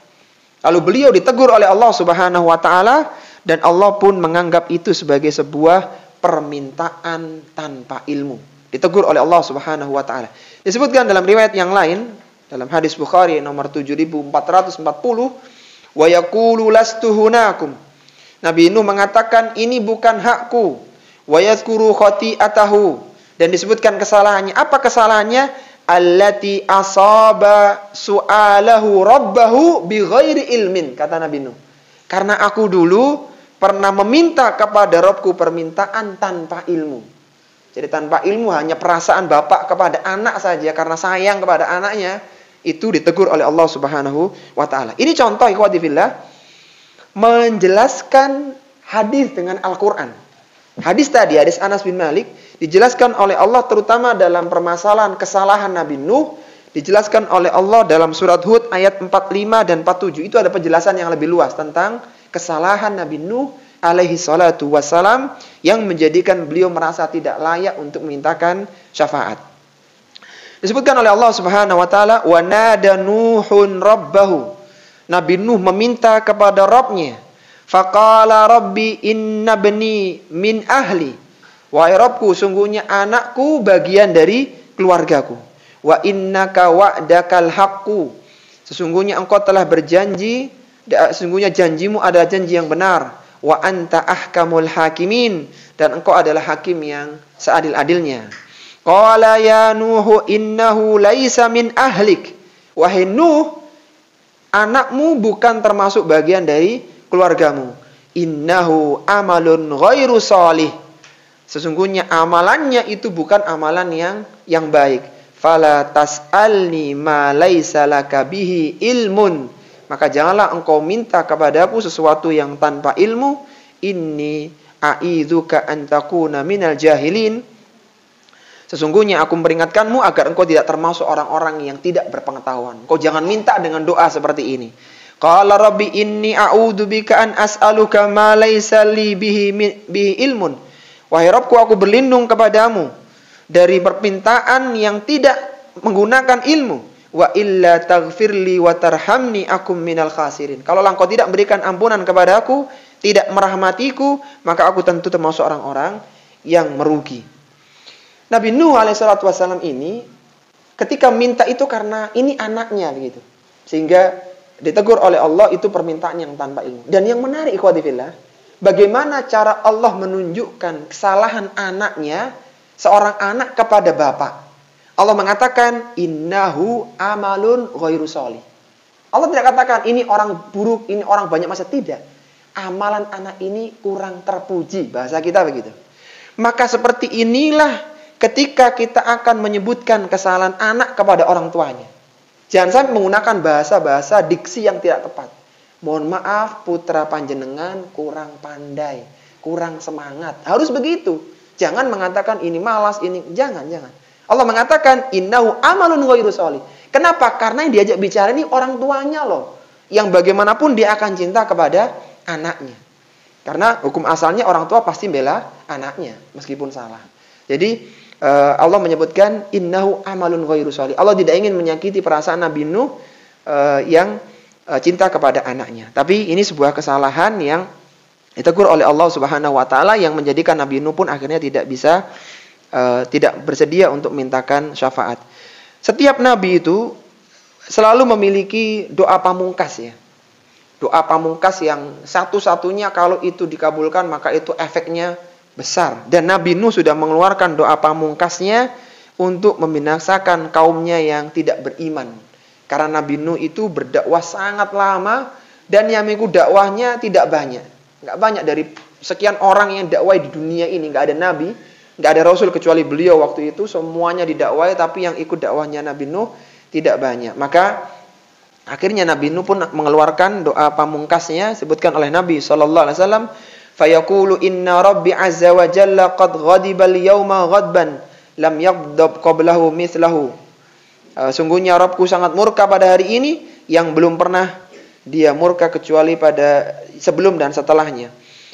Lalu beliau ditegur oleh Allah Subhanahu wa taala dan Allah pun menganggap itu sebagai sebuah permintaan tanpa ilmu. Ditegur oleh Allah Subhanahu wa taala. Disebutkan dalam riwayat yang lain, dalam hadis Bukhari nomor 7440, wa yaqulu lastu hunakum. Nabi Nuh mengatakan ini bukan hakku. Wa yadhkuru khati'atahu, dan disebutkan kesalahannya. Apa kesalahannya? Allati asaba su'alahu rabbahu bighairi ilmin, kata Nabi Nuh. Karena aku dulu pernah meminta kepada Rabbku permintaan tanpa ilmu. Jadi tanpa ilmu, hanya perasaan bapak kepada anak saja karena sayang kepada anaknya, itu ditegur oleh Allah Subhanahu wa taala. Ini contoh ikhwati fillah menjelaskan hadis dengan Al-Qur'an. Hadis tadi, hadis Anas bin Malik, dijelaskan oleh Allah terutama dalam permasalahan kesalahan Nabi Nuh, dijelaskan oleh Allah dalam surat Hud ayat 45 dan 47. Itu ada penjelasan yang lebih luas tentang kesalahan Nabi Nuh alaihi salatu wassalam yang menjadikan beliau merasa tidak layak untuk memintakan syafaat. Disebutkan oleh Allah Subhanahu wa taala, wa nada nuhun rabbahu. Nabi Nuh meminta kepada Rabbnya. Faqala rabbi inna bani min ahli. Wahai Rabbku, sungguhnya anakku bagian dari keluargaku. Wa innaka wa'dakal haqqu. Sesungguhnya engkau telah berjanji, sesungguhnya janjimu adalah janji yang benar. Wa anta ahkamul hakimin. Dan engkau adalah hakim yang seadil-adilnya. Qala ya Nuhu innahu laisa min ahlik. Wahai Nuh, anakmu bukan termasuk bagian dari keluargamu. Innahu amalun ghairu shalih. Sesungguhnya amalannya itu bukan amalan yang baik. Fala tas'alni ma laisa laka bihi ilmun. Maka janganlah engkau minta kepadaku sesuatu yang tanpa ilmu. Inni a'idzuka an takuna minal jahilin. Sesungguhnya aku memperingatkanmu agar engkau tidak termasuk orang-orang yang tidak berpengetahuan. Kau jangan minta dengan doa seperti ini. Qala rabbi inni a'udzubika an as'aluka ma laisa li bihi ilmun. Wahai Rabbku, aku berlindung kepadamu dari permintaan yang tidak menggunakan ilmu. Wa illa taghfirli wa tarhamni akum minal khasirin. Kalau engkau tidak memberikan ampunan kepadaku, tidak merahmatiku, maka aku tentu termasuk orang-orang yang merugi. Nabi Nuh alaihissalatu wassalam ini ketika minta itu karena ini anaknya begitu. Sehingga ditegur oleh Allah itu permintaan yang tanpa ilmu. Dan yang menarik ikhwati fillah, bagaimana cara Allah menunjukkan kesalahan anaknya, seorang anak kepada bapak. Allah mengatakan innahu amalun ghairu shalih. Allah tidak katakan ini orang buruk, ini orang banyak maksiat, tidak. Amalan anak ini kurang terpuji, bahasa kita begitu. Maka seperti inilah ketika kita akan menyebutkan kesalahan anak kepada orang tuanya. Jangan sampai menggunakan bahasa-bahasa diksi yang tidak tepat. Mohon maaf, putra panjenengan kurang pandai, kurang semangat. Harus begitu. Jangan mengatakan ini malas, ini jangan. Allah mengatakan innahu amalun ghairu shalih. Kenapa? Karena yang diajak bicara ini orang tuanya loh. Yang bagaimanapun dia akan cinta kepada anaknya. Karena hukum asalnya orang tua pasti bela anaknya meskipun salah. Jadi Allah menyebutkan innahu amalun ghairu shalih. Allah tidak ingin menyakiti perasaan Nabi Nuh yang cinta kepada anaknya. Tapi ini sebuah kesalahan yang ditegur oleh Allah Subhanahu wa taala yang menjadikan Nabi Nuh pun akhirnya tidak bersedia untuk mintakan syafaat. Setiap nabi itu selalu memiliki doa pamungkas ya. Doa pamungkas yang satu-satunya kalau itu dikabulkan maka itu efeknya besar. Dan Nabi Nuh sudah mengeluarkan doa pamungkasnya untuk membinasakan kaumnya yang tidak beriman. Karena Nabi Nuh itu berdakwah sangat lama dan yang mengikuti dakwahnya tidak banyak. Enggak banyak dari sekian orang yang dakwah di dunia ini, enggak ada nabi, enggak ada rasul kecuali beliau waktu itu, semuanya didakwai, tapi yang ikut dakwahnya Nabi Nuh tidak banyak. Maka akhirnya Nabi Nuh pun mengeluarkan doa pamungkasnya sebutkan oleh Nabi sallallahu alaihi wasallam, fayaqulu inna rabbi azza wa jalla qad ghadiba al-yawma ghadban lam yaghdab qablahu mithlahu. Sungguhnya Rabbku sangat murka pada hari ini yang belum pernah dia murka kecuali pada sebelum dan setelahnya.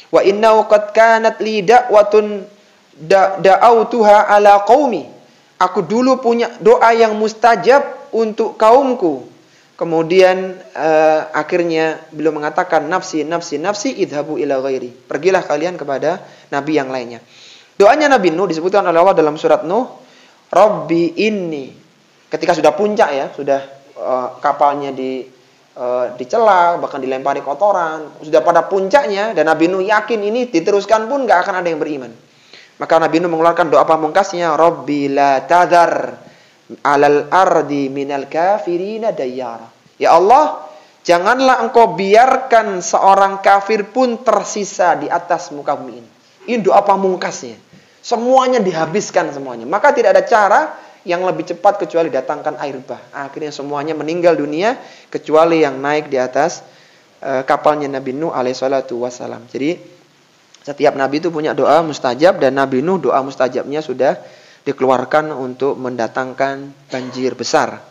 Wa innahu qad kanat li da'watun da'autuha ala qaumi. Aku dulu punya doa yang mustajab untuk kaumku. Kemudian akhirnya beliau mengatakan nafsi idhabu ila ghairi. Pergilah kalian kepada nabi yang lainnya. Doanya Nabi Nuh disebutkan oleh Allah dalam surat Nuh, Rabbi inni. Ketika sudah puncak ya, sudah kapalnya dicela, bahkan dilempari kotoran, sudah pada puncaknya dan Nabi Nuh yakin ini diteruskan pun enggak akan ada yang beriman. Maka Nabi Nuh mengeluarkan doa pamungkasnya, Rabbi la tadhar alal ardi minal kafirina dayyara. Ya Allah, janganlah engkau biarkan seorang kafir pun tersisa di atas muka bumi ini. Ini doa pamungkasnya. Semuanya dihabiskan semuanya. Maka tidak ada cara yang lebih cepat kecuali datangkan air bah. Akhirnya semuanya meninggal dunia kecuali yang naik di atas kapalnya Nabi Nuh alaihissalatu wassalam. Jadi setiap nabi itu punya doa mustajab dan Nabi Nuh doa mustajabnya sudah dikeluarkan untuk mendatangkan banjir besar.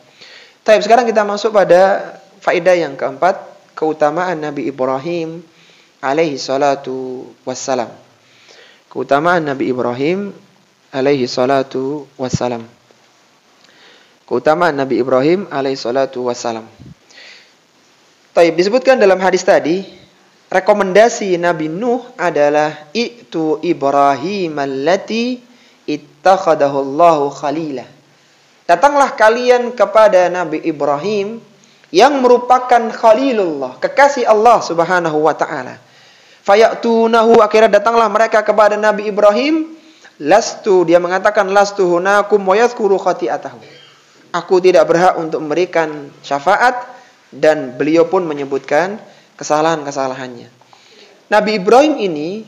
Baik, sekarang kita masuk pada faedah yang keempat, keutamaan Nabi Ibrahim alaihi salatu wassalam. Keutamaan Nabi Ibrahim alaihi salatu wassalam. Keutamaan Nabi Ibrahim alaihi salatu wassalam. Baik, disebutkan dalam hadis tadi, rekomendasi Nabi Nuh adalah itu Ibrahim allati ittakhadahu Allahu khalila. Datanglah kalian kepada Nabi Ibrahim yang merupakan khalilullah, kekasih Allah Subhanahu wa taala. Fayatunahu, akhirnya datanglah mereka kepada Nabi Ibrahim. Lastu, dia mengatakan lastu hunakum wa yadhkuru khati'atahu. Aku tidak berhak untuk memberikan syafaat dan beliau pun menyebutkan kesalahan-kesalahannya. Nabi Ibrahim ini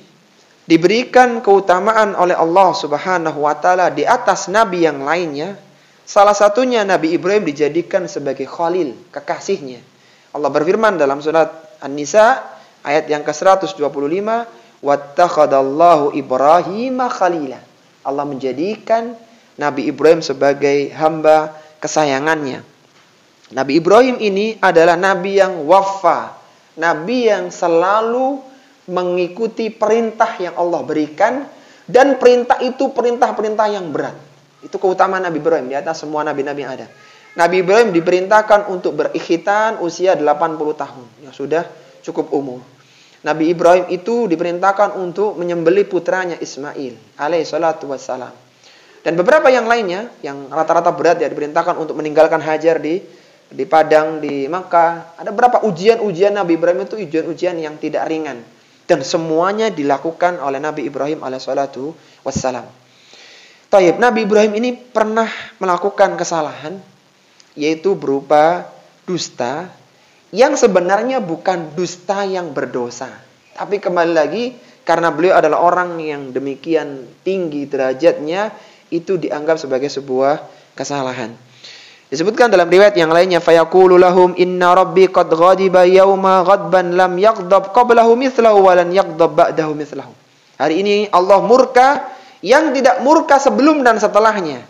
diberikan keutamaan oleh Allah Subhanahu wa taala di atas nabi yang lainnya. Salah satunya Nabi Ibrahim dijadikan sebagai khalil, kekasihnya. Allah berfirman dalam surat An-Nisa ayat yang ke-125, wattakhadallahu Ibrahima khalila. Allah menjadikan Nabi Ibrahim sebagai hamba kesayangannya. Nabi Ibrahim ini adalah nabi yang wafa, nabi yang selalu mengikuti perintah yang Allah berikan, dan perintah itu perintah-perintah yang berat. Itu keutamaan Nabi Ibrahim di atas semua nabi-nabi yang ada. Nabi Ibrahim diperintahkan untuk berikhitan usia 80 tahun, yang sudah cukup umur. Nabi Ibrahim itu diperintahkan untuk menyembelih putranya Ismail alaihissalatu wassalam. Dan beberapa yang lainnya yang rata-rata berat ya, diperintahkan untuk meninggalkan Hajar di padang di Makkah. Ada beberapa ujian-ujian Nabi Ibrahim itu ujian-ujian yang tidak ringan, dan semuanya dilakukan oleh Nabi Ibrahim alaihissalatu wassalam. Taib, Nabi Ibrahim ini pernah melakukan kesalahan, yaitu berupa dusta, yang sebenarnya bukan dusta yang berdosa. Tapi kembali lagi, karena beliau adalah orang yang demikian tinggi derajatnya, itu dianggap sebagai sebuah kesalahan. Disebutkan dalam riwayat yang lainnya, fayaqulu lahum inna rabbi qad ghadiba yawma ghadban lam yaghdab qablahu mithlahu wa lan yaghdab ba'dahu mithlahu. Hari ini Allah murka yang tidak murka sebelum dan setelahnya.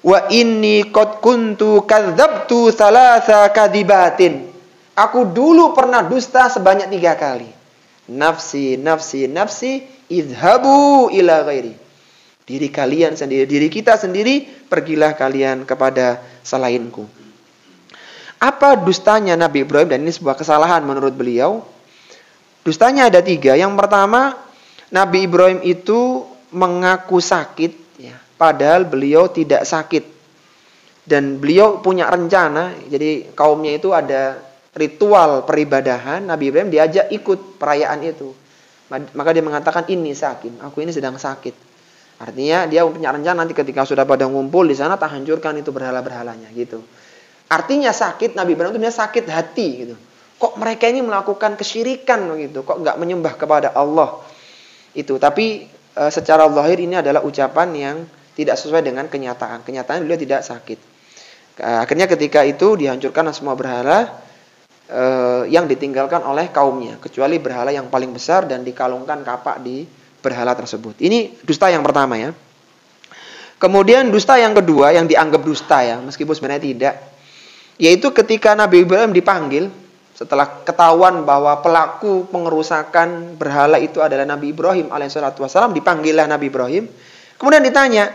Wa inni qad kuntu kadzabtu thalatha kadibatin. Aku dulu pernah dusta sebanyak 3 kali. Nafsi, idhabu ila ghairi. Diri kalian sendiri, diri kita sendiri, pergilah kalian kepada selainku. Apa dustanya Nabi Ibrahim? Dan ini sebuah kesalahan menurut beliau. Dustanya ada 3. Yang pertama, Nabi Ibrahim itu mengaku sakit, ya, padahal beliau tidak sakit. Dan beliau punya rencana, jadi kaumnya itu ada ritual peribadahan, Nabi Ibrahim diajak ikut perayaan itu. Maka dia mengatakan, ini sakit, aku ini sedang sakit. Artinya dia punya rencana nanti ketika sudah pada ngumpul di sana, tak hancurkan itu berhala-berhalanya gitu. Artinya sakit, Nabi Ibrahim itu sakit hati gitu. kok mereka ini melakukan kesyirikan begitu, kok nggak menyembah kepada Allah. Itu, tapi secara zahir ini adalah ucapan yang tidak sesuai dengan kenyataan. Kenyataan beliau tidak sakit. Akhirnya ketika itu dihancurkan semua berhala yang ditinggalkan oleh kaumnya, kecuali berhala yang paling besar dan dikalungkan kapak di berhala tersebut. Ini dusta yang pertama ya. Kemudian dusta yang kedua yang dianggap dusta ya, meskipun sebenarnya tidak, yaitu ketika Nabi Ibrahim dipanggil setelah ketahuan bahwa pelaku pengerusakan berhala itu adalah Nabi Ibrahim alaihissalatu wassalam, dipanggillah Nabi Ibrahim. Kemudian ditanya,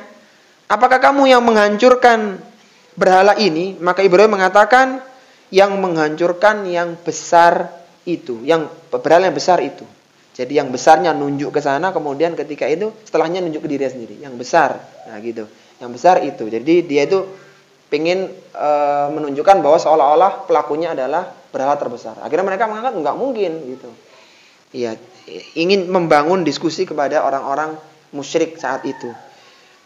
apakah kamu yang menghancurkan berhala ini? Maka Ibrahim mengatakan, yang menghancurkan yang besar itu, yang berhala yang besar itu. Jadi yang besarnya nunjuk ke sana, kemudian ketika itu setelahnya nunjuk ke diri sendiri, yang besar. Nah gitu, yang besar itu. Jadi dia itu pengen menunjukkan bahwa seolah-olah pelakunya adalah berhala terbesar. Akhirnya mereka mengangkat nggak mungkin gitu. Iya, ingin membangun diskusi kepada orang-orang musyrik saat itu.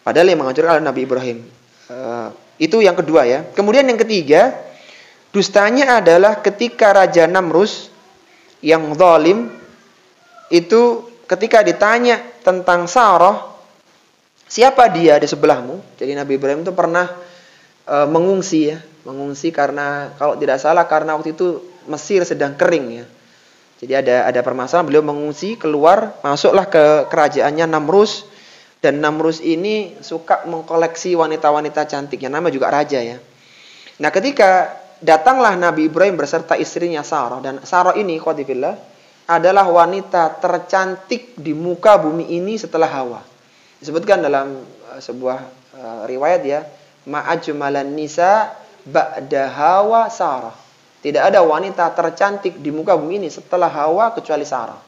Padahal yang menghancurkan adalah Nabi Ibrahim. Itu yang kedua ya. Kemudian yang ketiga, dustanya adalah ketika Raja Namrus yang zalim itu ketika ditanya tentang Sarah, siapa dia di sebelahmu? Jadi Nabi Ibrahim itu pernah mengungsi ya, mengungsi karena kalau tidak salah karena waktu itu Mesir sedang kering ya. Jadi ada permasalahan, beliau mengungsi keluar, masuklah ke kerajaannya Namrus, dan Namrus ini suka mengkoleksi wanita-wanita cantik, yang nama juga raja ya. Nah, ketika datanglah Nabi Ibrahim beserta istrinya Sarah, dan Sarah ini khotifillah adalah wanita tercantik di muka bumi ini setelah Hawa. Disebutkan dalam sebuah riwayat ya, ma'ajmalan nisa ba'da Hawa Sarah. Tidak ada wanita tercantik di muka bumi ini setelah Hawa kecuali Sarah.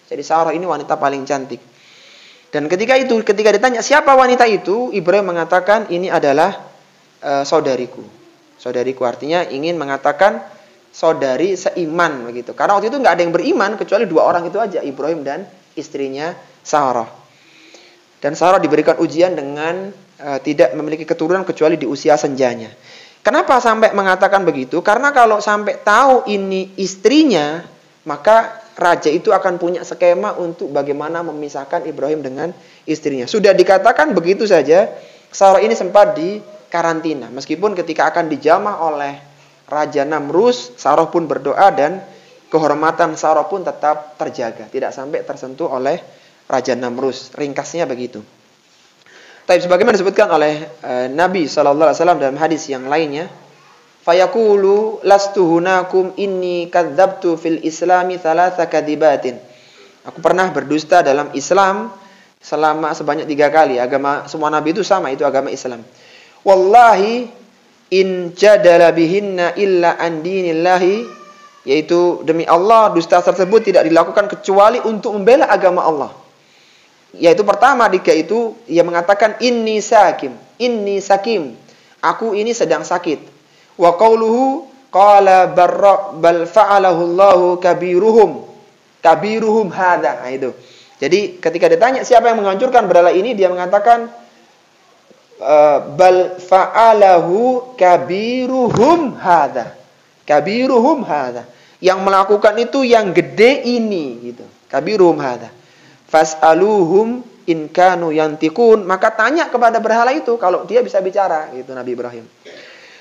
Jadi Sarah ini wanita paling cantik. Dan ketika ditanya siapa wanita itu, Ibrahim mengatakan ini adalah saudariku. Saudariku artinya ingin mengatakan saudari seiman begitu. Karena waktu itu nggak ada yang beriman kecuali dua orang itu aja, Ibrahim dan istrinya Sarah. Dan Sarah diberikan ujian dengan tidak memiliki keturunan kecuali di usia senjanya. Kenapa sampai mengatakan begitu? Karena kalau sampai tahu ini istrinya, maka raja itu akan punya skema untuk bagaimana memisahkan Ibrahim dengan istrinya. Sudah dikatakan begitu saja, Sarah ini sempat di karantina. Meskipun ketika akan dijamah oleh Raja Namrus, Sarah pun berdoa dan kehormatan Sarah pun tetap terjaga. Tidak sampai tersentuh oleh Raja Namrus. Ringkasnya begitu. Tapi sebagaimana disebutkan oleh Nabi SAW dalam hadis yang lainnya, fayaqulu lastu hunakum inni kadzabtu fil islami thalatha kadibatin. Aku pernah berdusta dalam Islam selama sebanyak 3 kali. Agama semua nabi itu sama, itu agama Islam. Wallahi in jadala bihinna illa an dinillahi, yaitu demi Allah dusta tersebut tidak dilakukan kecuali untuk membela agama Allah. Yaitu pertama dia itu ia mengatakan inni sakim, aku ini sedang sakit. Wa qauluhu qala bal fa'alahu Allahu kabiruhum hadza. Nah, itu. Jadi ketika ditanya siapa yang menghancurkan berhala ini, dia mengatakan bal fa'alahu kabiruhum hadza. Yang melakukan itu yang gede ini gitu. Kabiruhum hadza. Fas'aluhum in kanu yantiqun, maka tanya kepada berhala itu kalau dia bisa bicara, gitu Nabi Ibrahim.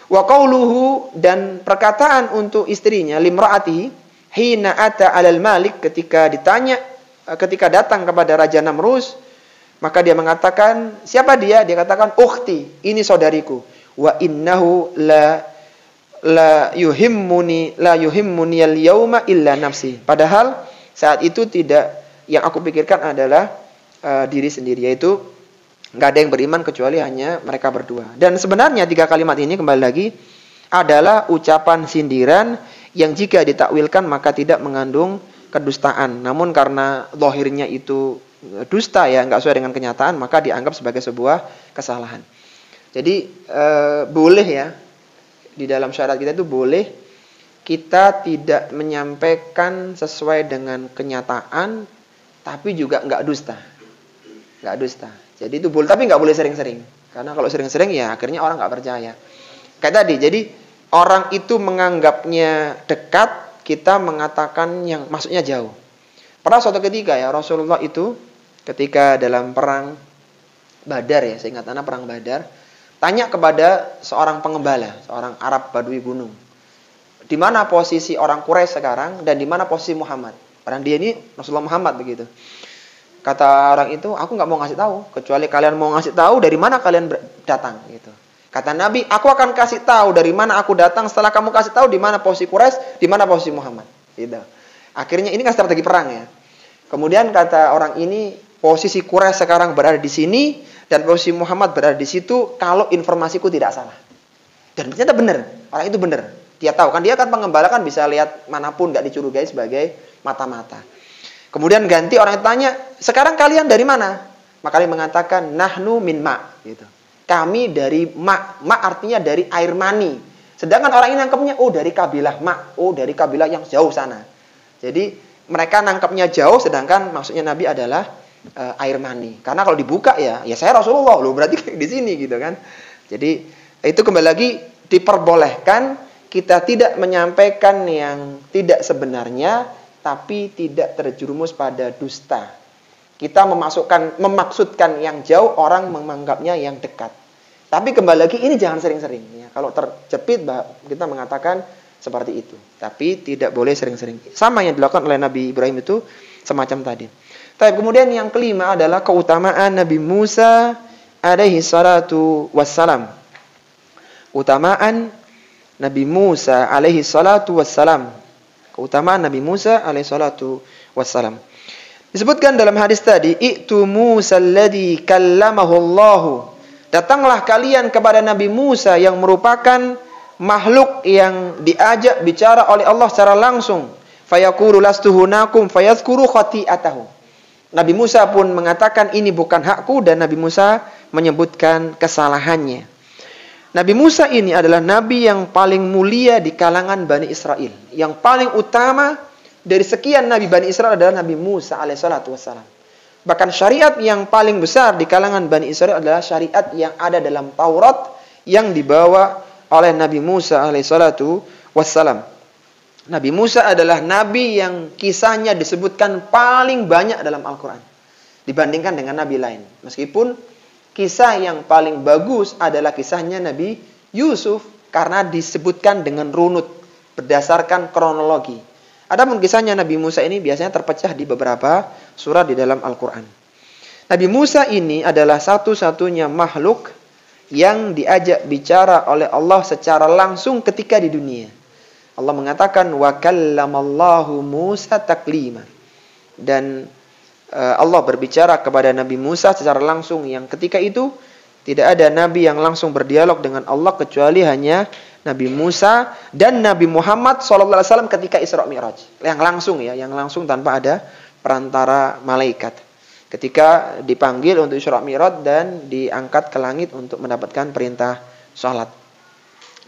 Wa qauluhu, dan perkataan untuk istrinya limraatihi hina ata 'alal malik, ketika datang kepada Raja Namrus, maka dia mengatakan, siapa dia? Dia katakan ukhti, ini saudariku. Wa innahu la yuhimmuni al-yauma illa nafsi. Padahal saat itu tidak, yang aku pikirkan adalah diri sendiri, yaitu nggak ada yang beriman kecuali hanya mereka berdua. Dan sebenarnya 3 kalimat ini kembali lagi adalah ucapan sindiran yang jika ditakwilkan maka tidak mengandung kedustaan. Namun karena zahirnya itu dusta ya, nggak sesuai dengan kenyataan, maka dianggap sebagai sebuah kesalahan. Jadi boleh ya, di dalam syariat kita itu boleh kita tidak menyampaikan sesuai dengan kenyataan, tapi juga nggak dusta. Jadi itu boleh, tapi nggak boleh sering-sering. Karena kalau sering-sering ya akhirnya orang nggak percaya. Kayak tadi, jadi orang itu menganggapnya dekat, kita mengatakan yang maksudnya jauh. Pernah suatu ketika ya Rasulullah itu ketika dalam perang Badar ya, saya ingat perang Badar, tanya kepada seorang pengembala, seorang Arab Badui gunung. Di mana posisi orang Quraisy sekarang dan di mana posisi Muhammad? Orang dia ini Rasulullah Muhammad begitu. Kata orang itu, aku nggak mau ngasih tahu, kecuali kalian mau ngasih tahu dari mana kalian datang gitu. Kata Nabi, aku akan kasih tahu dari mana aku datang setelah kamu kasih tahu di mana posisi Quraisy, di mana posisi Muhammad. Gitu. Akhirnya ini kan strategi perang ya. Kemudian kata orang ini, posisi Quraisy sekarang berada di sini dan posisi Muhammad berada di situ kalau informasiku tidak salah. Dan ternyata benar, orang itu benar. Dia tahu kan, dia kan pengembala kan bisa lihat manapun, nggak dicurigai sebagai mata-mata. Kemudian ganti orang tanya, sekarang kalian dari mana? Maka dia mengatakan, nahnu min ma. Gitu. Kami dari ma. Ma artinya dari air mani. Sedangkan orang ini nangkepnya, oh dari kabilah ma. Oh dari kabilah yang jauh sana. Jadi mereka nangkepnya jauh, sedangkan maksudnya Nabi adalah air mani. Karena kalau dibuka ya saya Rasulullah. Loh berarti di sini gitu kan. Jadi itu kembali lagi diperbolehkan kita tidak menyampaikan yang tidak sebenarnya, tapi tidak terjerumus pada dusta. Kita memaksudkan yang jauh, orang menganggapnya yang dekat. Tapi kembali lagi ini jangan sering-sering. Ya. Kalau terjepit, kita mengatakan seperti itu. Tapi tidak boleh sering-sering. Sama yang dilakukan oleh Nabi Ibrahim itu semacam tadi. Tapi kemudian yang kelima adalah keutamaan Nabi Musa alaihi salatu wassalam. Utamaan Nabi Musa alaihi salatu wassalam. Keutamaan Nabi Musa alaihi salatu wassalam. Disebutkan dalam hadis tadi, "I'tu Musa alladhi kallamahu Allah." Datanglah kalian kepada Nabi Musa yang merupakan makhluk yang diajak bicara oleh Allah secara langsung. Fayaqulu lastu hunakum fayadhkuru khati'atahu. Nabi Musa pun mengatakan ini bukan hakku dan Nabi Musa menyebutkan kesalahannya. Nabi Musa ini adalah nabi yang paling mulia di kalangan Bani Israel. Yang paling utama dari sekian nabi Bani Israel adalah Nabi Musa alaihissalatu wassalam. Bahkan syariat yang paling besar di kalangan Bani Israel adalah syariat yang ada dalam Taurat yang dibawa oleh Nabi Musa alaihissalatu wassalam. Nabi Musa adalah nabi yang kisahnya disebutkan paling banyak dalam Al-Quran dibandingkan dengan nabi lain. Meskipun kisah yang paling bagus adalah kisahnya Nabi Yusuf karena disebutkan dengan runut berdasarkan kronologi. Adapun kisahnya Nabi Musa ini biasanya terpecah di beberapa surat di dalam Al-Quran. Nabi Musa ini adalah satu-satunya makhluk yang diajak bicara oleh Allah secara langsung ketika di dunia. Allah mengatakan wa kallamallahu Musa taklima. Dan Allah berbicara kepada Nabi Musa secara langsung yang ketika itu tidak ada nabi yang langsung berdialog dengan Allah kecuali hanya Nabi Musa dan Nabi Muhammad SAW ketika Isra Mi'raj. Yang langsung tanpa ada perantara malaikat. Ketika dipanggil untuk Isra Mi'raj dan diangkat ke langit untuk mendapatkan perintah salat.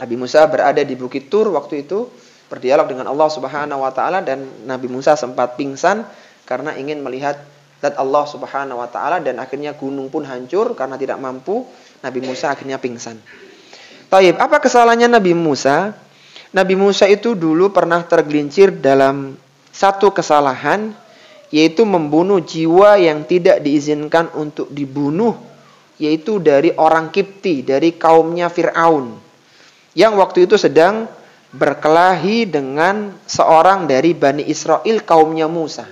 Nabi Musa berada di Bukit Tur waktu itu berdialog dengan Allah Subhanahu wa taala dan Nabi Musa sempat pingsan karena ingin melihat zat Allah Subhanahu wa taala dan akhirnya gunung pun hancur karena tidak mampu. Nabi Musa akhirnya pingsan. Taib, apa kesalahannya Nabi Musa? Nabi Musa itu dulu pernah tergelincir dalam satu kesalahan, yaitu membunuh jiwa yang tidak diizinkan untuk dibunuh, yaitu dari orang Kipti, dari kaumnya Fir'aun, yang waktu itu sedang berkelahi dengan seorang dari Bani Israel, kaumnya Musa.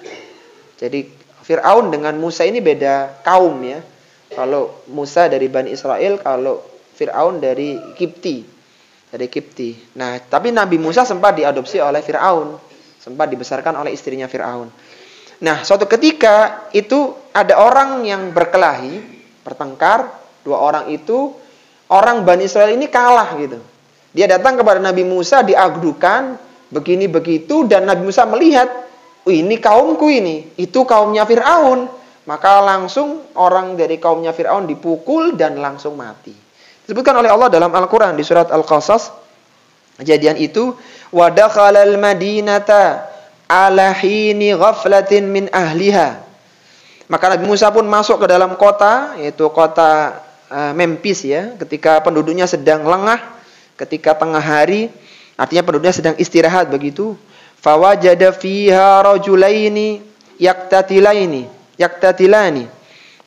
Jadi Fir'aun dengan Musa ini beda kaum ya. Kalau Musa dari Bani Israel, kalau Fir'aun dari Kipti. Nah, tapi Nabi Musa sempat diadopsi oleh Fir'aun. Sempat dibesarkan oleh istrinya Fir'aun. Nah, suatu ketika itu ada orang yang berkelahi, bertengkar. Dua orang itu, orang Bani Israel ini kalah gitu. Dia datang kepada Nabi Musa, diadukan, begini begitu, dan Nabi Musa melihat, ini kaumku ini, itu kaumnya Fir'aun. Maka langsung orang dari kaumnya Fir'aun dipukul dan langsung mati. Disebutkan oleh Allah dalam Al-Quran di surat Al-Qasas. Kejadian itu, wa dakhalal madinata ala hini ghaflatin min ahliha. Maka Nabi Musa pun masuk ke dalam kota, yaitu kota Memphis ya, ketika penduduknya sedang lengah, ketika tengah hari, artinya penduduknya sedang istirahat begitu. fawajada fiha rajulaini yaktatilani.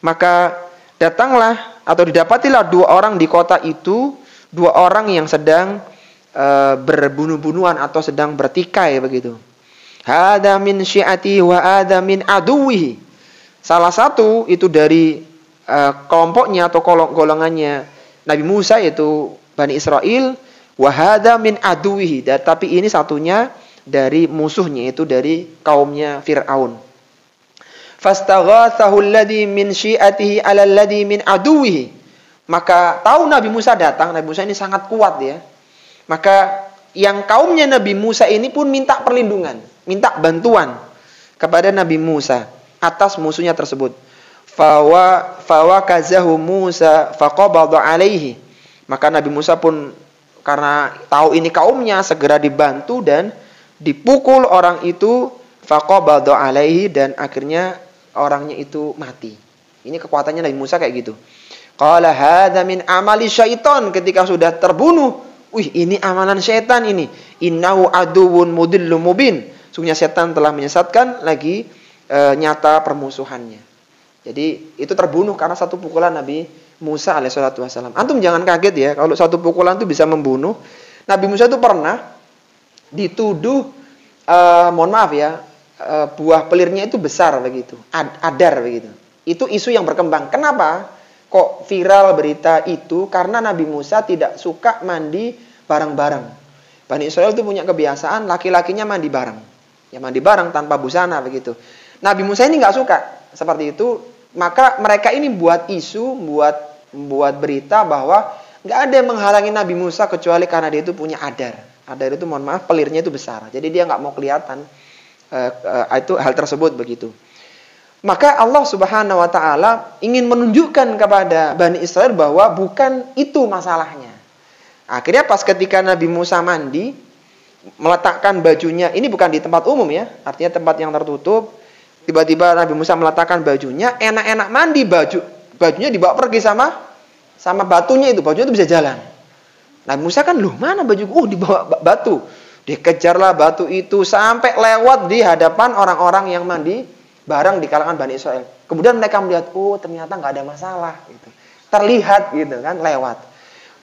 Maka datanglah atau didapatilah dua orang di kota itu, dua orang yang sedang berbunuh-bunuhan atau sedang bertikai begitu. Hada min syi'ati wa hada min aduwihi. Salah satu itu dari kelompoknya atau golongannya Nabi Musa, yaitu Bani Israel, wa hada min aduwihi. Tapi ini satunya dari musuhnya, yaitu dari kaumnya Fir'aun. Fastaghathahu alladhi min syi'atihi 'ala alladhi min aduwihi. Maka tahu Nabi Musa datang, Nabi Musa ini sangat kuat ya. Maka yang kaumnya Nabi Musa ini pun minta perlindungan, minta bantuan kepada Nabi Musa atas musuhnya tersebut. Fawakazahu Musa faqabada alaihi. Maka Nabi Musa pun karena tahu ini kaumnya segera dibantu dan dipukul orang itu, faqabada alaihi, dan akhirnya orangnya itu mati. Ini kekuatannya Nabi Musa kayak gitu. Qala hadza min amali syaitan, ketika sudah terbunuh, wih, ini amalan setan ini. Innahu aduwwun mudillum mubin. Sungguhnya setan telah menyesatkan lagi nyata permusuhannya. Jadi itu terbunuh karena satu pukulan Nabi Musa alaihissalatu wassalam. Antum jangan kaget ya kalau satu pukulan itu bisa membunuh. Nabi Musa itu pernah dituduh, mohon maaf ya, buah pelirnya itu besar begitu, adar begitu. Itu isu yang berkembang. Kenapa kok viral berita itu? Karena Nabi Musa tidak suka mandi bareng-bareng. Bani Israel itu punya kebiasaan laki-lakinya mandi bareng. Ya mandi bareng tanpa busana begitu. Nabi Musa ini nggak suka seperti itu. Maka mereka ini buat isu, buat berita bahwa nggak ada yang menghalangi Nabi Musa kecuali karena dia itu punya adar. Adar itu mohon maaf pelirnya itu besar. Jadi dia nggak mau kelihatan itu hal tersebut begitu. Maka Allah Subhanahu wa taala ingin menunjukkan kepada Bani Israel bahwa bukan itu masalahnya. Akhirnya pas ketika Nabi Musa mandi, meletakkan bajunya, ini bukan di tempat umum ya, artinya tempat yang tertutup. Tiba-tiba Nabi Musa meletakkan bajunya, enak-enak mandi, bajunya dibawa pergi sama batunya itu, bajunya itu bisa jalan. Nabi Musa kan, loh mana baju? Dibawa batu. Dikejarlah batu itu sampai lewat di hadapan orang-orang yang mandi bareng di kalangan Bani Israel. Kemudian mereka melihat, ternyata nggak ada masalah. Gitu. Terlihat gitu kan, lewat.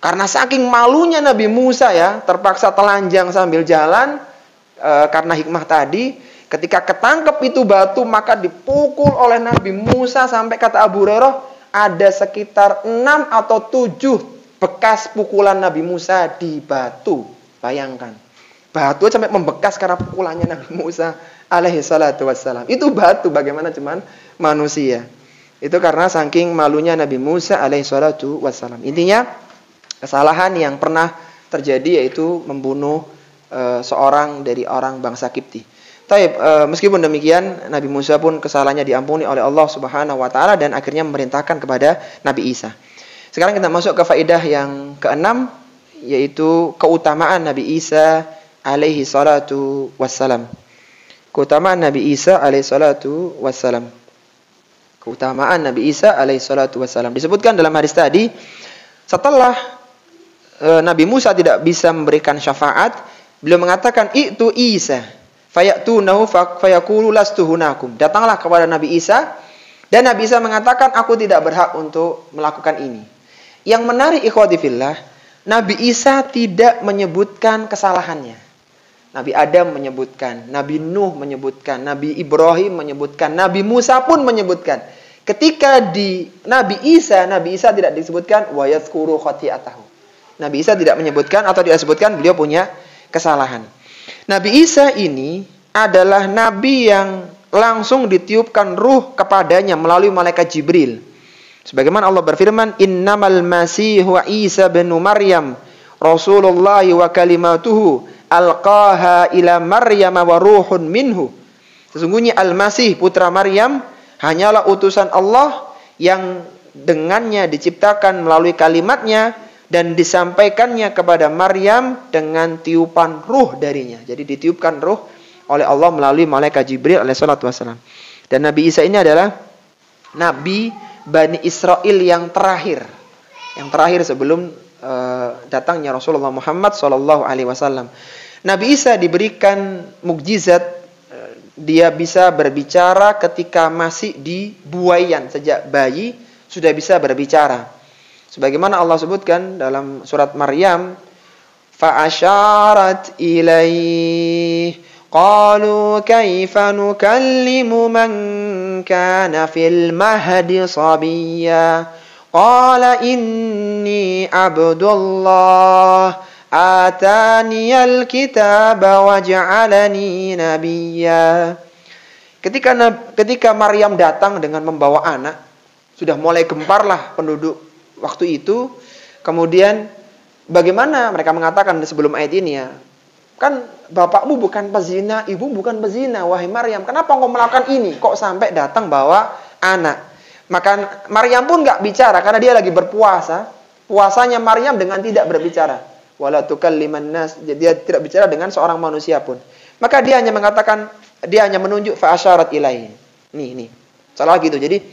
Karena saking malunya Nabi Musa ya, terpaksa telanjang sambil jalan, karena hikmah tadi, ketika ketangkep itu batu, maka dipukul oleh Nabi Musa sampai kata Abu Hurairah, ada sekitar 6 atau 7 bekas pukulan Nabi Musa di batu. Bayangkan. Batu sampai membekas karena pukulannya Nabi Musa alaihi salatu wassalam. Itu batu, bagaimana cuman manusia. Itu karena saking malunya Nabi Musa alaihi salatu wassalam. Intinya kesalahan yang pernah terjadi yaitu membunuh seorang dari orang bangsa Kipti. Taib, meskipun demikian Nabi Musa pun kesalahannya diampuni oleh Allah Subhanahu wa taala dan akhirnya memerintahkan kepada Nabi Isa. Sekarang kita masuk ke faedah yang keenam, yaitu keutamaan Nabi Isa alaihi salatu wassalam. Keutamaan Nabi Isa alaihi salatu wassalam. Keutamaan Nabi Isa alaihi salatu wassalam. Disebutkan dalam hadis tadi, setelah Nabi Musa tidak bisa memberikan syafaat, beliau mengatakan, "Itu Isa, fayatunahu fayaqulu lastu hunakum." Datanglah kepada Nabi Isa, dan Nabi Isa mengatakan, "Aku tidak berhak untuk melakukan ini." Yang menarik ikhwati fillah, Nabi Isa tidak menyebutkan kesalahannya. Nabi Adam menyebutkan, Nabi Nuh menyebutkan, Nabi Ibrahim menyebutkan, Nabi Musa pun menyebutkan. Ketika di Nabi Isa tidak disebutkan wa yadhkuru khati'atahu. Nabi Isa tidak menyebutkan atau tidak disebutkan beliau punya kesalahan. Nabi Isa ini adalah nabi yang langsung ditiupkan ruh kepadanya melalui malaikat Jibril. Sebagaimana Allah berfirman, "Innamal masihu Isa bin Maryam Rasulullah wa kalimatuhu alqaha ila Maryam wa ruhun minhu." Sesungguhnya Al-Masih putra Maryam hanyalah utusan Allah yang dengannya diciptakan melalui kalimatnya dan disampaikannya kepada Maryam dengan tiupan ruh darinya. Jadi ditiupkan ruh oleh Allah melalui malaikat Jibril alaihissalatu wassalam. Dan Nabi Isa ini adalah Nabi Bani Israel yang terakhir. Yang terakhir sebelum datangnya Rasulullah Muhammad SAW. Nabi Isa diberikan mukjizat, dia bisa berbicara ketika masih di buaian, sejak bayi sudah bisa berbicara. Sebagaimana Allah sebutkan dalam surat Maryam, فَأَشَارَتْ إِلَيْهِ قَالُوا كَيْفَ نُكَلِّمُ مَنْ كَانَ فِي الْمَهْدِ صَبِيًّا قَالَ إِنِّي عَبْدُ اللَّهِ آتَانِيَ الْكِتَابَ وَجَعَلَنِي نَبِيًّا. Ketika Maryam datang dengan membawa anak, sudah mulai gemparlah penduduk waktu itu. Kemudian bagaimana mereka mengatakan sebelum ayat ini ya, kan bapakmu bukan pezina, ibu bukan pezina, wahai Maryam, kenapa engkau melakukan ini? Kok sampai datang bawa anak? Maka Maryam pun nggak bicara karena dia lagi berpuasa. Puasanya Maryam dengan tidak berbicara. Wala tukalliman nas, dia tidak bicara dengan seorang manusia pun. Maka dia hanya mengatakan, dia hanya menunjuk fa asyarat ilaihi. Nih. Salah gitu. Jadi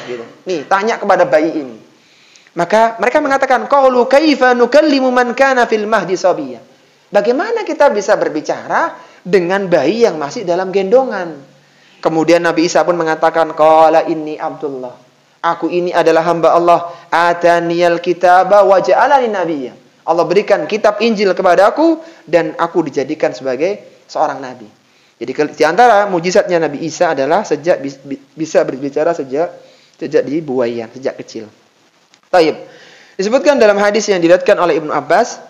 gitu. Nih, tanya kepada bayi ini. Maka mereka mengatakan, qalu kaifa nukallimu man kana fil mahdi sabiyya. Bagaimana kita bisa berbicara dengan bayi yang masih dalam gendongan? Kemudian Nabi Isa pun mengatakan, qala inni Abdullah. Aku ini adalah hamba Allah. Ataniyal kitaba wa ja'alani nabiyya. Allah berikan kitab Injil kepadaku dan aku dijadikan sebagai seorang nabi. Jadi di antara mujizatnya Nabi Isa adalah bisa berbicara sejak di buaian, sejak kecil. Taib. Disebutkan dalam hadis yang diriwayatkan oleh Ibnu Abbas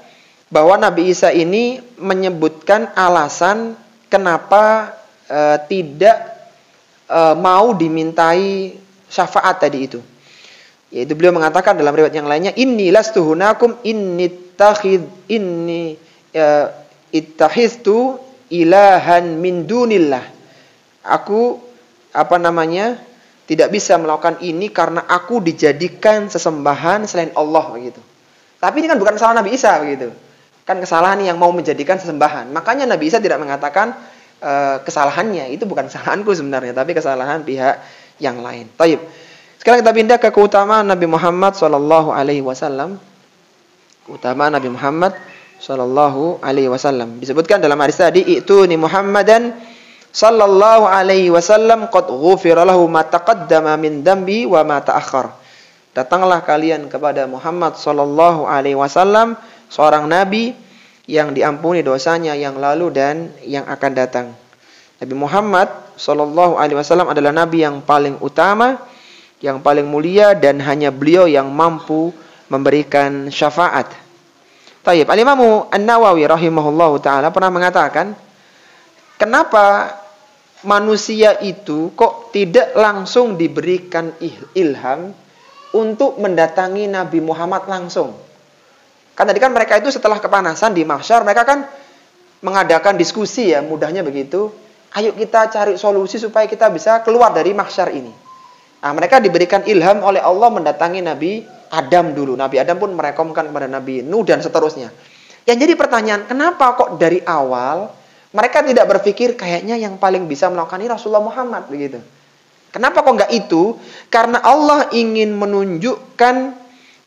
bahwa Nabi Isa ini menyebutkan alasan kenapa tidak mau dimintai syafaat tadi itu. Yaitu beliau mengatakan dalam riwayat yang lainnya, inni lastu hunakum inni ittakhidtu ilahan min dunillah. Aku tidak bisa melakukan ini karena aku dijadikan sesembahan selain Allah begitu. Tapi ini kan bukan kesalahan Nabi Isa begitu. Kan kesalahan yang mau menjadikan sesembahan. Makanya Nabi Isa tidak mengatakan kesalahannya itu bukan kesalahanku sebenarnya, tapi kesalahan pihak yang lain. Taib. Sekarang kita pindah ke keutamaan Nabi Muhammad sallallahu alaihi wasallam. Keutamaan Nabi Muhammad sallallahu alaihi wasallam. Disebutkan dalam hadis tadi, "I'tuni Muhammadan sallallahu alaihi wasallam qad ghufira lahu ma taqaddama min dambi wa ma ta'akhkhar." Datanglah kalian kepada Muhammad sallallahu alaihi wasallam, seorang nabi yang diampuni dosanya yang lalu dan yang akan datang. Nabi Muhammad sallallahu alaihi wasallam adalah nabi yang paling utama, yang paling mulia, dan hanya beliau yang mampu memberikan syafaat. Taib. Al-Imam An-Nawawi rahimahullahu taala pernah mengatakan, kenapa manusia itu kok tidak langsung diberikan ilham untuk mendatangi Nabi Muhammad langsung? Kan tadi kan mereka itu setelah kepanasan di mahsyar, mereka kan mengadakan diskusi ya, mudahnya begitu. Ayo kita cari solusi supaya kita bisa keluar dari mahsyar ini. Nah, mereka diberikan ilham oleh Allah mendatangi Nabi Adam dulu. Nabi Adam pun merekomkan kepada Nabi Nuh dan seterusnya. Yang jadi pertanyaan, kenapa kok dari awal mereka tidak berpikir kayaknya yang paling bisa melakukan ini Rasulullah Muhammad begitu? Kenapa kok enggak itu? Karena Allah ingin menunjukkan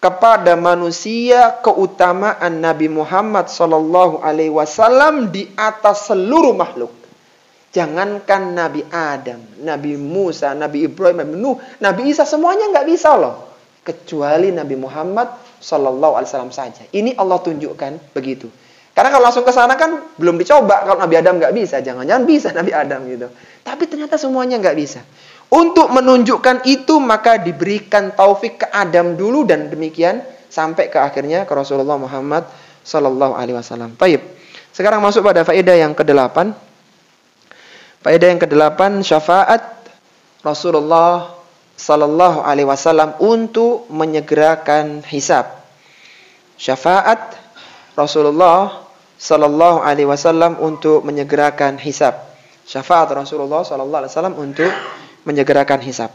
kepada manusia keutamaan Nabi Muhammad sallallahu alaihi wasallam di atas seluruh makhluk. Jangankan Nabi Adam, Nabi Musa, Nabi Ibrahim, Nabi Nuh, Nabi Isa, semuanya nggak bisa loh. Kecuali Nabi Muhammad sallallahu alaihi wasallam saja. Ini Allah tunjukkan begitu. Karena kalau langsung ke sana kan belum dicoba. Kalau Nabi Adam nggak bisa, jangan-jangan bisa Nabi Adam gitu. Tapi ternyata semuanya nggak bisa. Untuk menunjukkan itu maka diberikan taufik ke Adam dulu dan demikian sampai ke akhirnya ke Rasulullah Muhammad sallallahu alaihi wasallam. Baik. Sekarang masuk pada faedah yang ke-8. Faedah yang ke-8, syafaat Rasulullah sallallahu alaihi wasallam untuk menyegerakan hisab. Syafaat Rasulullah sallallahu alaihi wasallam untuk menyegerakan hisab. Syafaat Rasulullah sallallahu alaihi wasallam untuk menyegerakan hisab.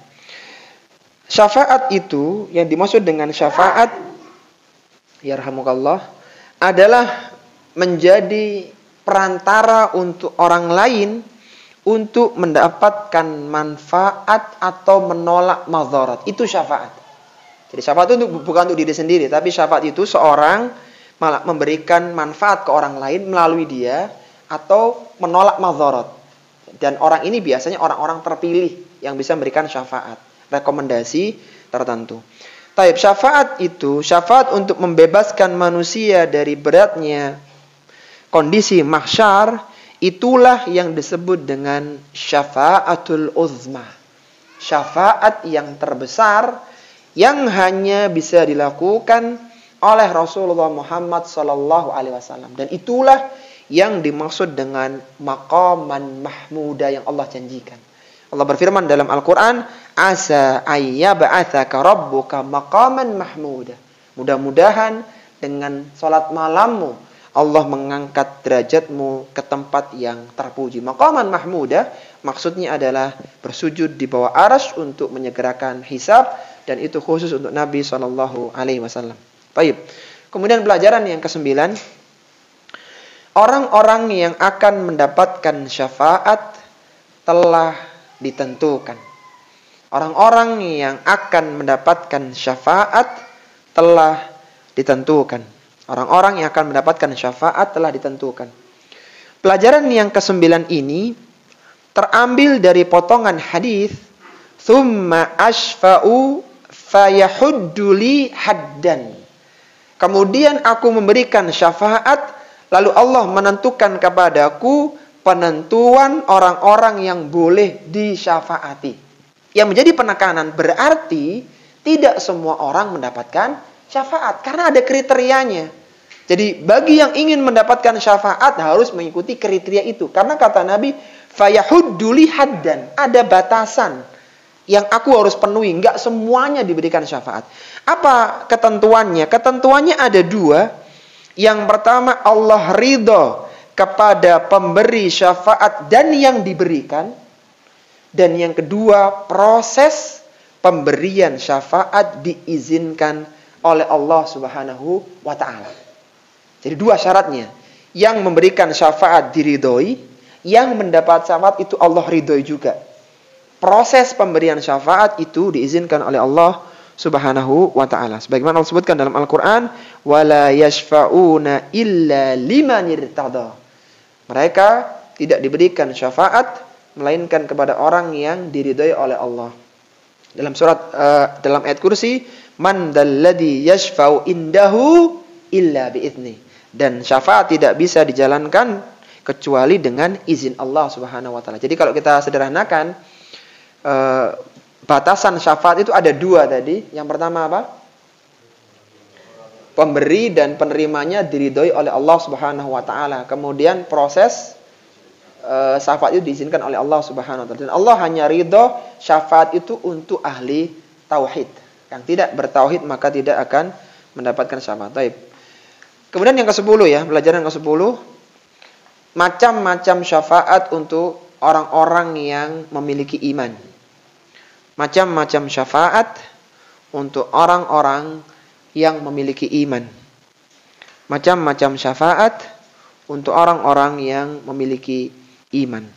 Syafaat itu yang dimaksud dengan syafaat yarhamukallah adalah menjadi perantara untuk orang lain untuk mendapatkan manfaat atau menolak madharat. Itu syafaat. Jadi syafaat itu bukan untuk diri sendiri, tapi syafaat itu seorang memberikan manfaat ke orang lain melalui dia atau menolak madharat. Dan orang ini biasanya orang-orang terpilih yang bisa memberikan syafaat, rekomendasi tertentu. Taib, syafaat itu, syafaat untuk membebaskan manusia dari beratnya kondisi mahsyar, itulah yang disebut dengan syafaatul uzma. Syafaat yang terbesar yang hanya bisa dilakukan oleh Rasulullah Muhammad SAW. Dan itulah yang dimaksud dengan maqaman mahmuda yang Allah janjikan. Allah berfirman dalam Al-Quran, asa ayyab'atsaka rabbuka maqaman mahmuda. Mudah-mudahan dengan salat malammu Allah mengangkat derajatmu ke tempat yang terpuji. Maqaman mahmuda maksudnya adalah bersujud di bawah arsy untuk menyegerakan hisab, dan itu khusus untuk Nabi SAW. Baik. Kemudian pelajaran yang ke-9, orang-orang yang akan mendapatkan syafaat telah ditentukan. Orang-orang yang akan mendapatkan syafaat telah ditentukan. Orang-orang yang akan mendapatkan syafaat telah ditentukan. Pelajaran yang ke-9 ini terambil dari potongan hadis, "Tsumma asfa'u fayahudduli haddan." Kemudian aku memberikan syafaat, lalu Allah menentukan kepadaku penentuan orang-orang yang boleh disyafaati. Yang menjadi penekanan berarti tidak semua orang mendapatkan syafaat karena ada kriterianya. Jadi bagi yang ingin mendapatkan syafaat harus mengikuti kriteria itu. Karena kata Nabi, fayahudduli haddan, ada batasan yang aku harus penuhi. Enggak semuanya diberikan syafaat. Apa ketentuannya? Ketentuannya ada 2. Yang pertama, Allah ridho kepada pemberi syafaat dan yang diberikan. Dan yang kedua, proses pemberian syafaat diizinkan oleh Allah Subhanahu wa ta'ala. Jadi 2 syaratnya. Yang memberikan syafaat diridhoi, yang mendapat syafaat itu Allah ridhoi juga. Proses pemberian syafaat itu diizinkan oleh Allah Subhanahu wa ta'ala. Sebagaimana Allah sebutkan dalam Al-Quran, wala yashfa'una illa liman irtada. Mereka tidak diberikan syafaat melainkan kepada orang yang diridhai oleh Allah. Dalam dalam ayat kursi, man dalladzi yashfa'u indahu illa bi'izni. Dan syafaat tidak bisa dijalankan kecuali dengan izin Allah Subhanahu wa ta'ala. Jadi kalau kita sederhanakan, batasan syafaat itu ada 2 tadi. Yang pertama apa? Pemberi dan penerimanya diridhoi oleh Allah Subhanahu wa ta'ala. Kemudian proses syafaat itu diizinkan oleh Allah Subhanahu wa ta'ala. Dan Allah hanya ridho syafaat itu untuk ahli tauhid. Yang tidak bertauhid maka tidak akan mendapatkan syafaat. Baik. Kemudian yang ke-10 ya, pelajaran yang ke-10, macam-macam syafaat untuk orang-orang yang memiliki iman. Macam-macam syafaat untuk orang-orang yang memiliki iman. Macam-macam syafaat untuk orang-orang yang memiliki iman.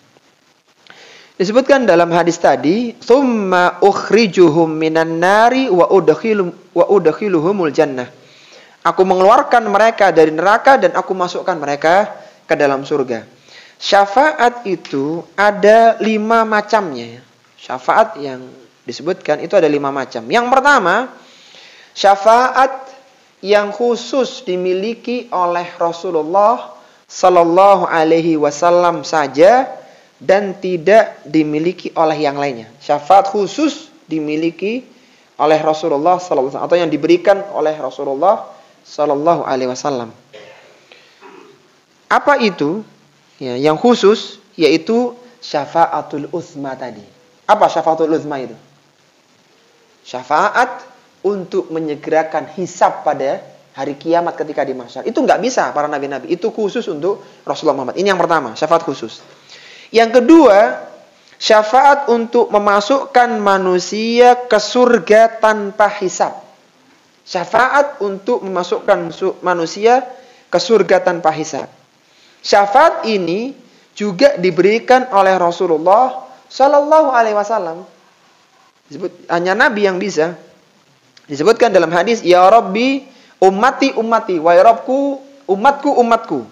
Disebutkan dalam hadis tadi, "Tsumma ukhrijuhum minan nari wa udkhiluhumul jannah." Aku mengeluarkan mereka dari neraka dan aku masukkan mereka ke dalam surga. Syafaat itu ada 5 macamnya. Syafaat yang disebutkan itu ada 5 macam. Yang pertama, syafaat yang khusus dimiliki oleh Rasulullah Sallallahu Alaihi Wasallam saja dan tidak dimiliki oleh yang lainnya. Syafaat khusus dimiliki oleh Rasulullah Sallallahu Alaihi Wasallam atau yang diberikan oleh Rasulullah Sallallahu Alaihi Wasallam. Apa itu? Ya, yang khusus yaitu syafaatul uzma tadi. Apa syafaatul uzma itu? Syafaat untuk menyegerakan hisab pada hari kiamat ketika di mahsyar. Itu nggak bisa para nabi-nabi. Itu khusus untuk Rasulullah Muhammad. Ini yang pertama, syafaat khusus. Yang kedua, syafaat untuk memasukkan manusia ke surga tanpa hisab. Syafaat untuk memasukkan manusia ke surga tanpa hisab. Syafaat ini juga diberikan oleh Rasulullah Sallallahu Alaihi Wasallam. Hanya Nabi yang bisa. Disebutkan dalam hadis, ya Rabbi ummati ummati, wa ya Rabbku umatku, umatku.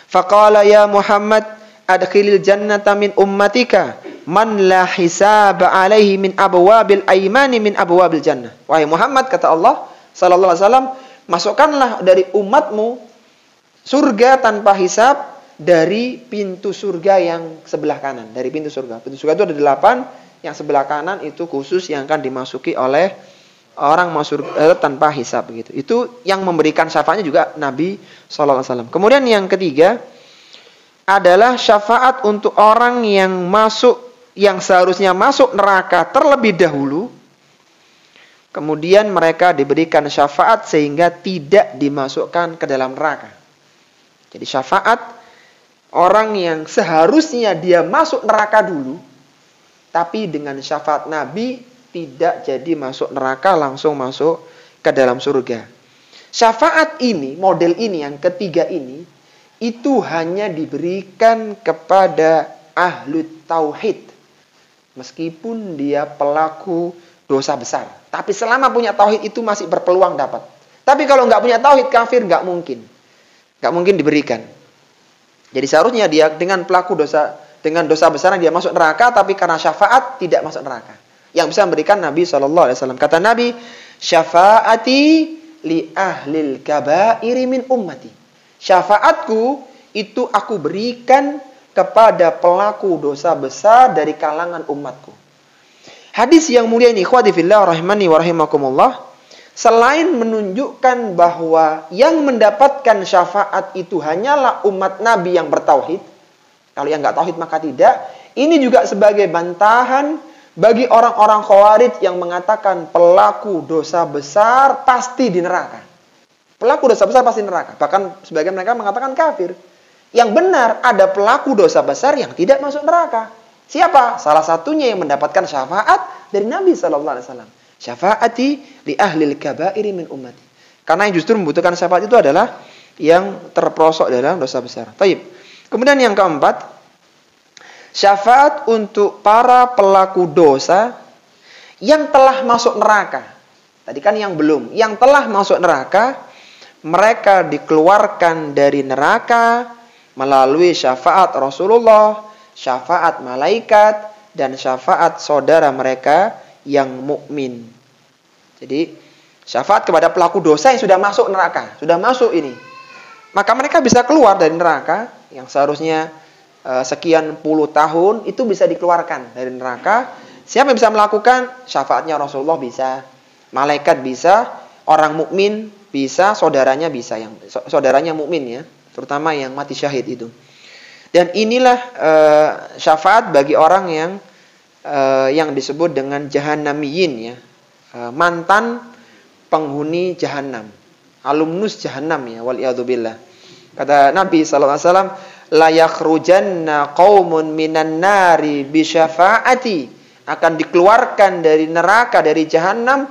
Faqala ya Muhammad adkhilil jannata min ummatika man la hisaba alaihi min abwabil aimani min abwabil jannah. Wahai Muhammad, kata Allah sallallahu alaihi wasallam, masukkanlah dari umatmu surga tanpa hisab dari pintu surga yang sebelah kanan. Dari pintu surga. Pintu surga itu ada 8, yang sebelah kanan itu khusus yang akan dimasuki oleh orang masuk tanpa hisab begitu. Itu yang memberikan syafaatnya juga Nabi sallallahu alaihi wasallam. Kemudian yang ketiga adalah syafaat untuk orang yang seharusnya masuk neraka terlebih dahulu. Kemudian mereka diberikan syafaat sehingga tidak dimasukkan ke dalam neraka. Jadi syafaat orang yang seharusnya dia masuk neraka dulu, tapi dengan syafaat Nabi tidak jadi masuk neraka, langsung masuk ke dalam surga. Syafaat ini, model ini, yang ketiga ini, itu hanya diberikan kepada ahlu tauhid. Meskipun dia pelaku dosa besar. Tapi selama punya tauhid itu masih berpeluang dapat. Tapi kalau nggak punya tauhid, kafir nggak mungkin. Nggak mungkin diberikan. Jadi seharusnya dia dengan dosa besar dia masuk neraka, tapi karena syafaat tidak masuk neraka. Yang bisa memberikan Nabi SAW. Kata Nabi, syafaati li ahlil kabairi min ummati. Syafaatku itu aku berikan kepada pelaku dosa besar dari kalangan umatku. Hadis yang mulia ini, ikhwati fillah rahimani wa rahimakumullah, selain menunjukkan bahwa yang mendapatkan syafaat itu hanyalah umat Nabi yang bertauhid. Kalau yang nggak tauhid maka tidak. Ini juga sebagai bantahan bagi orang-orang Khawarij yang mengatakan pelaku dosa besar pasti di neraka. Pelaku dosa besar pasti di neraka. Bahkan sebagian mereka mengatakan kafir. Yang benar ada pelaku dosa besar yang tidak masuk neraka. Siapa? Salah satunya yang mendapatkan syafaat dari Nabi SAW. Syafaati li ahlil kabairi min ummati. Karena yang justru membutuhkan syafaat itu adalah yang terperosok dalam dosa besar. Taib. Kemudian yang keempat, syafaat untuk para pelaku dosa yang telah masuk neraka. Tadi kan yang belum. Yang telah masuk neraka, mereka dikeluarkan dari neraka melalui syafaat Rasulullah, syafaat malaikat, dan syafaat saudara mereka yang mukmin. Jadi syafaat kepada pelaku dosa yang sudah masuk neraka, sudah masuk ini. Maka mereka bisa keluar dari neraka yang seharusnya sekian puluh tahun itu bisa dikeluarkan dari neraka. Siapa yang bisa melakukan? Syafaatnya Rasulullah bisa, malaikat bisa, orang mukmin bisa, saudaranya bisa, yang saudaranya mukmin ya, terutama yang mati syahid itu. Dan inilah syafaat bagi orang yang disebut dengan jahannamiyin ya, mantan penghuni jahanam, alumnus jahanam ya, waliyadzubillah. Kata Nabi SAW, la yakhrujanna qaumun minan nari bi syafaati, akan dikeluarkan dari neraka, dari jahanam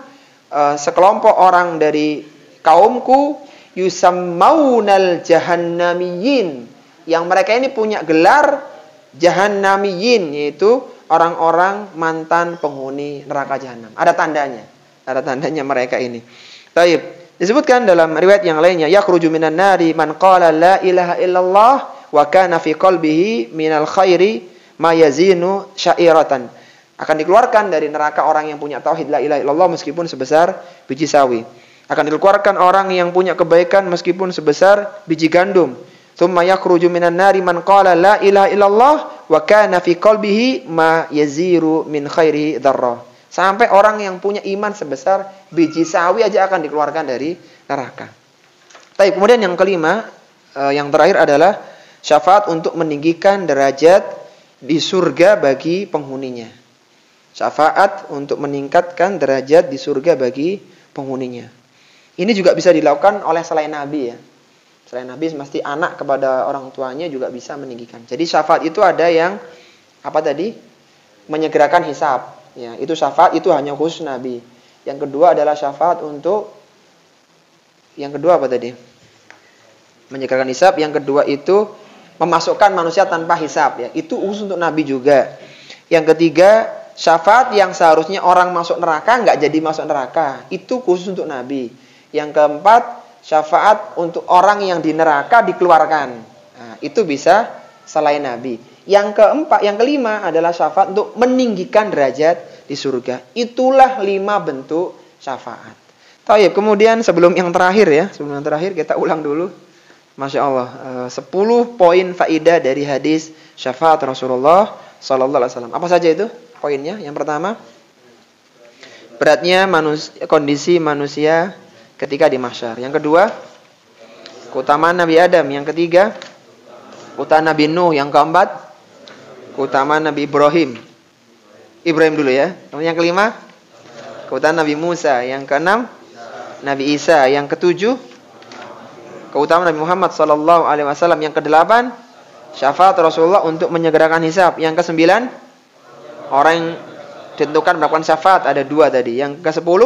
sekelompok orang dari kaumku, yusammaunal jahannamiyin, yang mereka ini punya gelar jahannamiyin, yaitu orang-orang mantan penghuni neraka jahanam. Ada tandanya mereka ini. Taib. Disebutkan dalam riwayat yang lainnya, yakhruju minan nari man qala la ilaha illallah wa kana fi qalbihi minal khairi ma yazinu syairatan. Akan dikeluarkan dari neraka orang yang punya tauhid la ilaha illallah meskipun sebesar biji sawi. Akan dikeluarkan orang yang punya kebaikan meskipun sebesar biji gandum. Tsumma yakhruju minan nari man qala la ilaha illallah wa kana fi qalbihi ma yaziru min khairihi dzarrah. Sampai orang yang punya iman sebesar biji sawi aja akan dikeluarkan dari neraka. Baik, kemudian yang kelima, yang terakhir adalah syafaat untuk meninggikan derajat di surga bagi penghuninya. Syafaat untuk meningkatkan derajat di surga bagi penghuninya. Ini juga bisa dilakukan oleh selain Nabi ya. Selain Nabi, mesti anak kepada orang tuanya juga bisa meninggikan. Jadi syafaat itu ada yang apa tadi? Menyegerakan hisab. Ya, itu syafaat itu hanya khusus Nabi. Yang kedua adalah syafaat untuk apa tadi? Menyegerakan hisab. Yang kedua itu memasukkan manusia tanpa hisab ya. Itu khusus untuk Nabi juga. Yang ketiga, syafaat yang seharusnya orang masuk neraka nggak jadi masuk neraka. Itu khusus untuk Nabi. Yang keempat, syafaat untuk orang yang di neraka dikeluarkan. Nah, itu bisa selain Nabi. Yang keempat, yang kelima adalah syafaat untuk meninggikan derajat di surga. Itulah 5 bentuk syafaat. Taib. Kemudian sebelum yang terakhir kita ulang dulu. Masya Allah, 10 poin faidah dari hadis syafaat Rasulullah Sallallahu Alaihi Wasallam. Apa saja itu poinnya? Yang pertama, beratnya kondisi manusia ketika di mahsyar. Yang kedua, keutamaan Nabi Adam. Yang ketiga, keutamaan Nabi Nuh. Yang keempat, keutamaan Nabi Ibrahim. Ibrahim dulu ya. Yang kelima, keutamaan Nabi Musa. Yang keenam, Nabi Isa. Yang ketujuh, keutamaan Nabi Muhammad Sallallahu Alaihi Wasallam. Yang kedelapan, syafaat Rasulullah untuk menyegerakan hisab. Yang kesembilan, orang yang ditentukan melakukan syafaat, ada 2 tadi. Yang ke-10,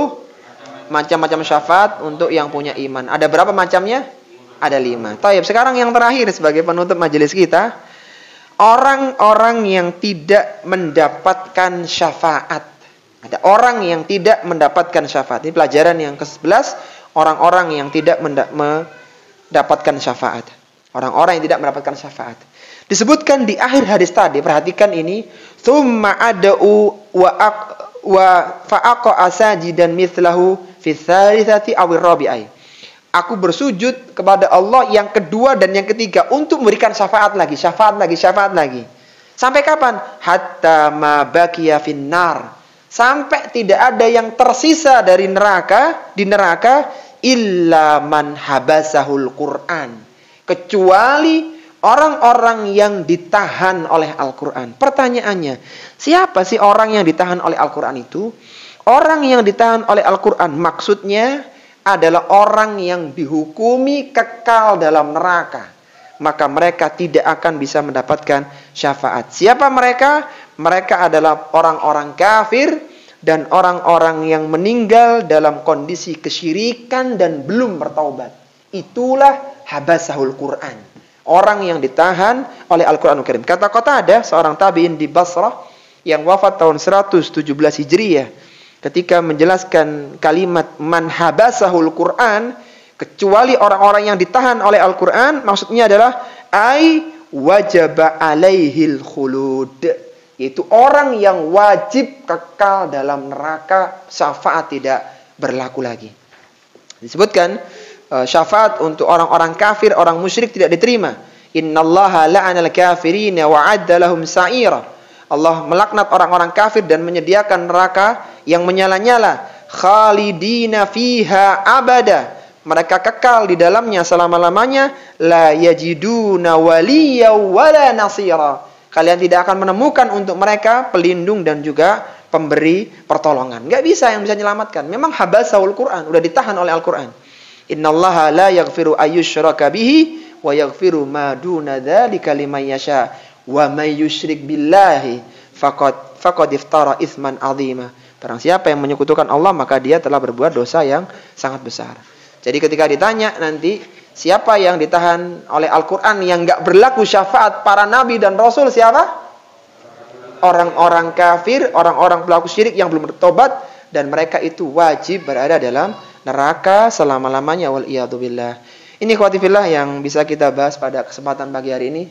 macam-macam syafaat untuk yang punya iman. Ada berapa macamnya? Ada 5. Taib. Sekarang yang terakhir sebagai penutup majelis kita, orang-orang yang tidak mendapatkan syafaat. Ada orang yang tidak mendapatkan syafaat. Ini pelajaran yang ke-11, orang-orang yang tidak mendapatkan syafaat. Orang-orang yang tidak mendapatkan syafaat. Disebutkan di akhir hadis tadi, perhatikan ini, tsumma ad'u wa fa'aqa asajidan mithlahu fi tsalitsati aw rabi'ai. Aku bersujud kepada Allah yang kedua dan yang ketiga untuk memberikan syafaat lagi. Sampai kapan? Hatta ma baqiya finnar. Sampai tidak ada yang tersisa dari di neraka illa man habasahul Qur'an. Kecuali orang-orang yang ditahan oleh Al-Quran. Pertanyaannya, siapa sih orang yang ditahan oleh Al-Quran itu? Orang yang ditahan oleh Al-Quran maksudnya adalah orang yang dihukumi kekal dalam neraka. Maka mereka tidak akan bisa mendapatkan syafaat. Siapa mereka? Mereka adalah orang-orang kafir dan orang-orang yang meninggal dalam kondisi kesyirikan dan belum bertaubat. Itulah habasahul Quran. Orang yang ditahan oleh Al-Quranul Karim. Kata-kata ada seorang tabi'in di Basrah yang wafat tahun 117 Hijriyah. Ketika menjelaskan kalimat man habasahul Quran, kecuali orang-orang yang ditahan oleh Al-Quran, maksudnya adalah ai wajaba alaihil khulud, yaitu orang yang wajib kekal dalam neraka, syafaat tidak berlaku lagi. Disebutkan syafaat untuk orang-orang kafir, orang musyrik tidak diterima. Innallaha la'anal kafirina wa 'adda lahum sa'ira. Allah melaknat orang-orang kafir dan menyediakan neraka yang menyala-nyala. Khalidina fiha abada. Mereka kekal di dalamnya selama-lamanya. La yajiduna waliya wala nasira. Kalian tidak akan menemukan untuk mereka pelindung dan juga pemberi pertolongan. Gak bisa yang bisa menyelamatkan. Memang habasahul Quran, udah ditahan oleh Al-Quran. Innallaha la yaghfiru ayyushraka bihi wa yaghfiru ma duna dzalika liman yasha wa may yusyrik billahi faqad iftara itsman 'azima. Barang siapa yang menyekutukan Allah maka dia telah berbuat dosa yang sangat besar. Jadi ketika ditanya nanti siapa yang ditahan oleh Al-Quran yang enggak berlaku syafaat para nabi dan rasul, siapa? Orang-orang kafir, orang-orang pelaku syirik yang belum bertobat, dan mereka itu wajib berada dalam neraka selama-lamanya, wal iyadu billah. Ini ikhwati fillah yang bisa kita bahas pada kesempatan pagi hari ini.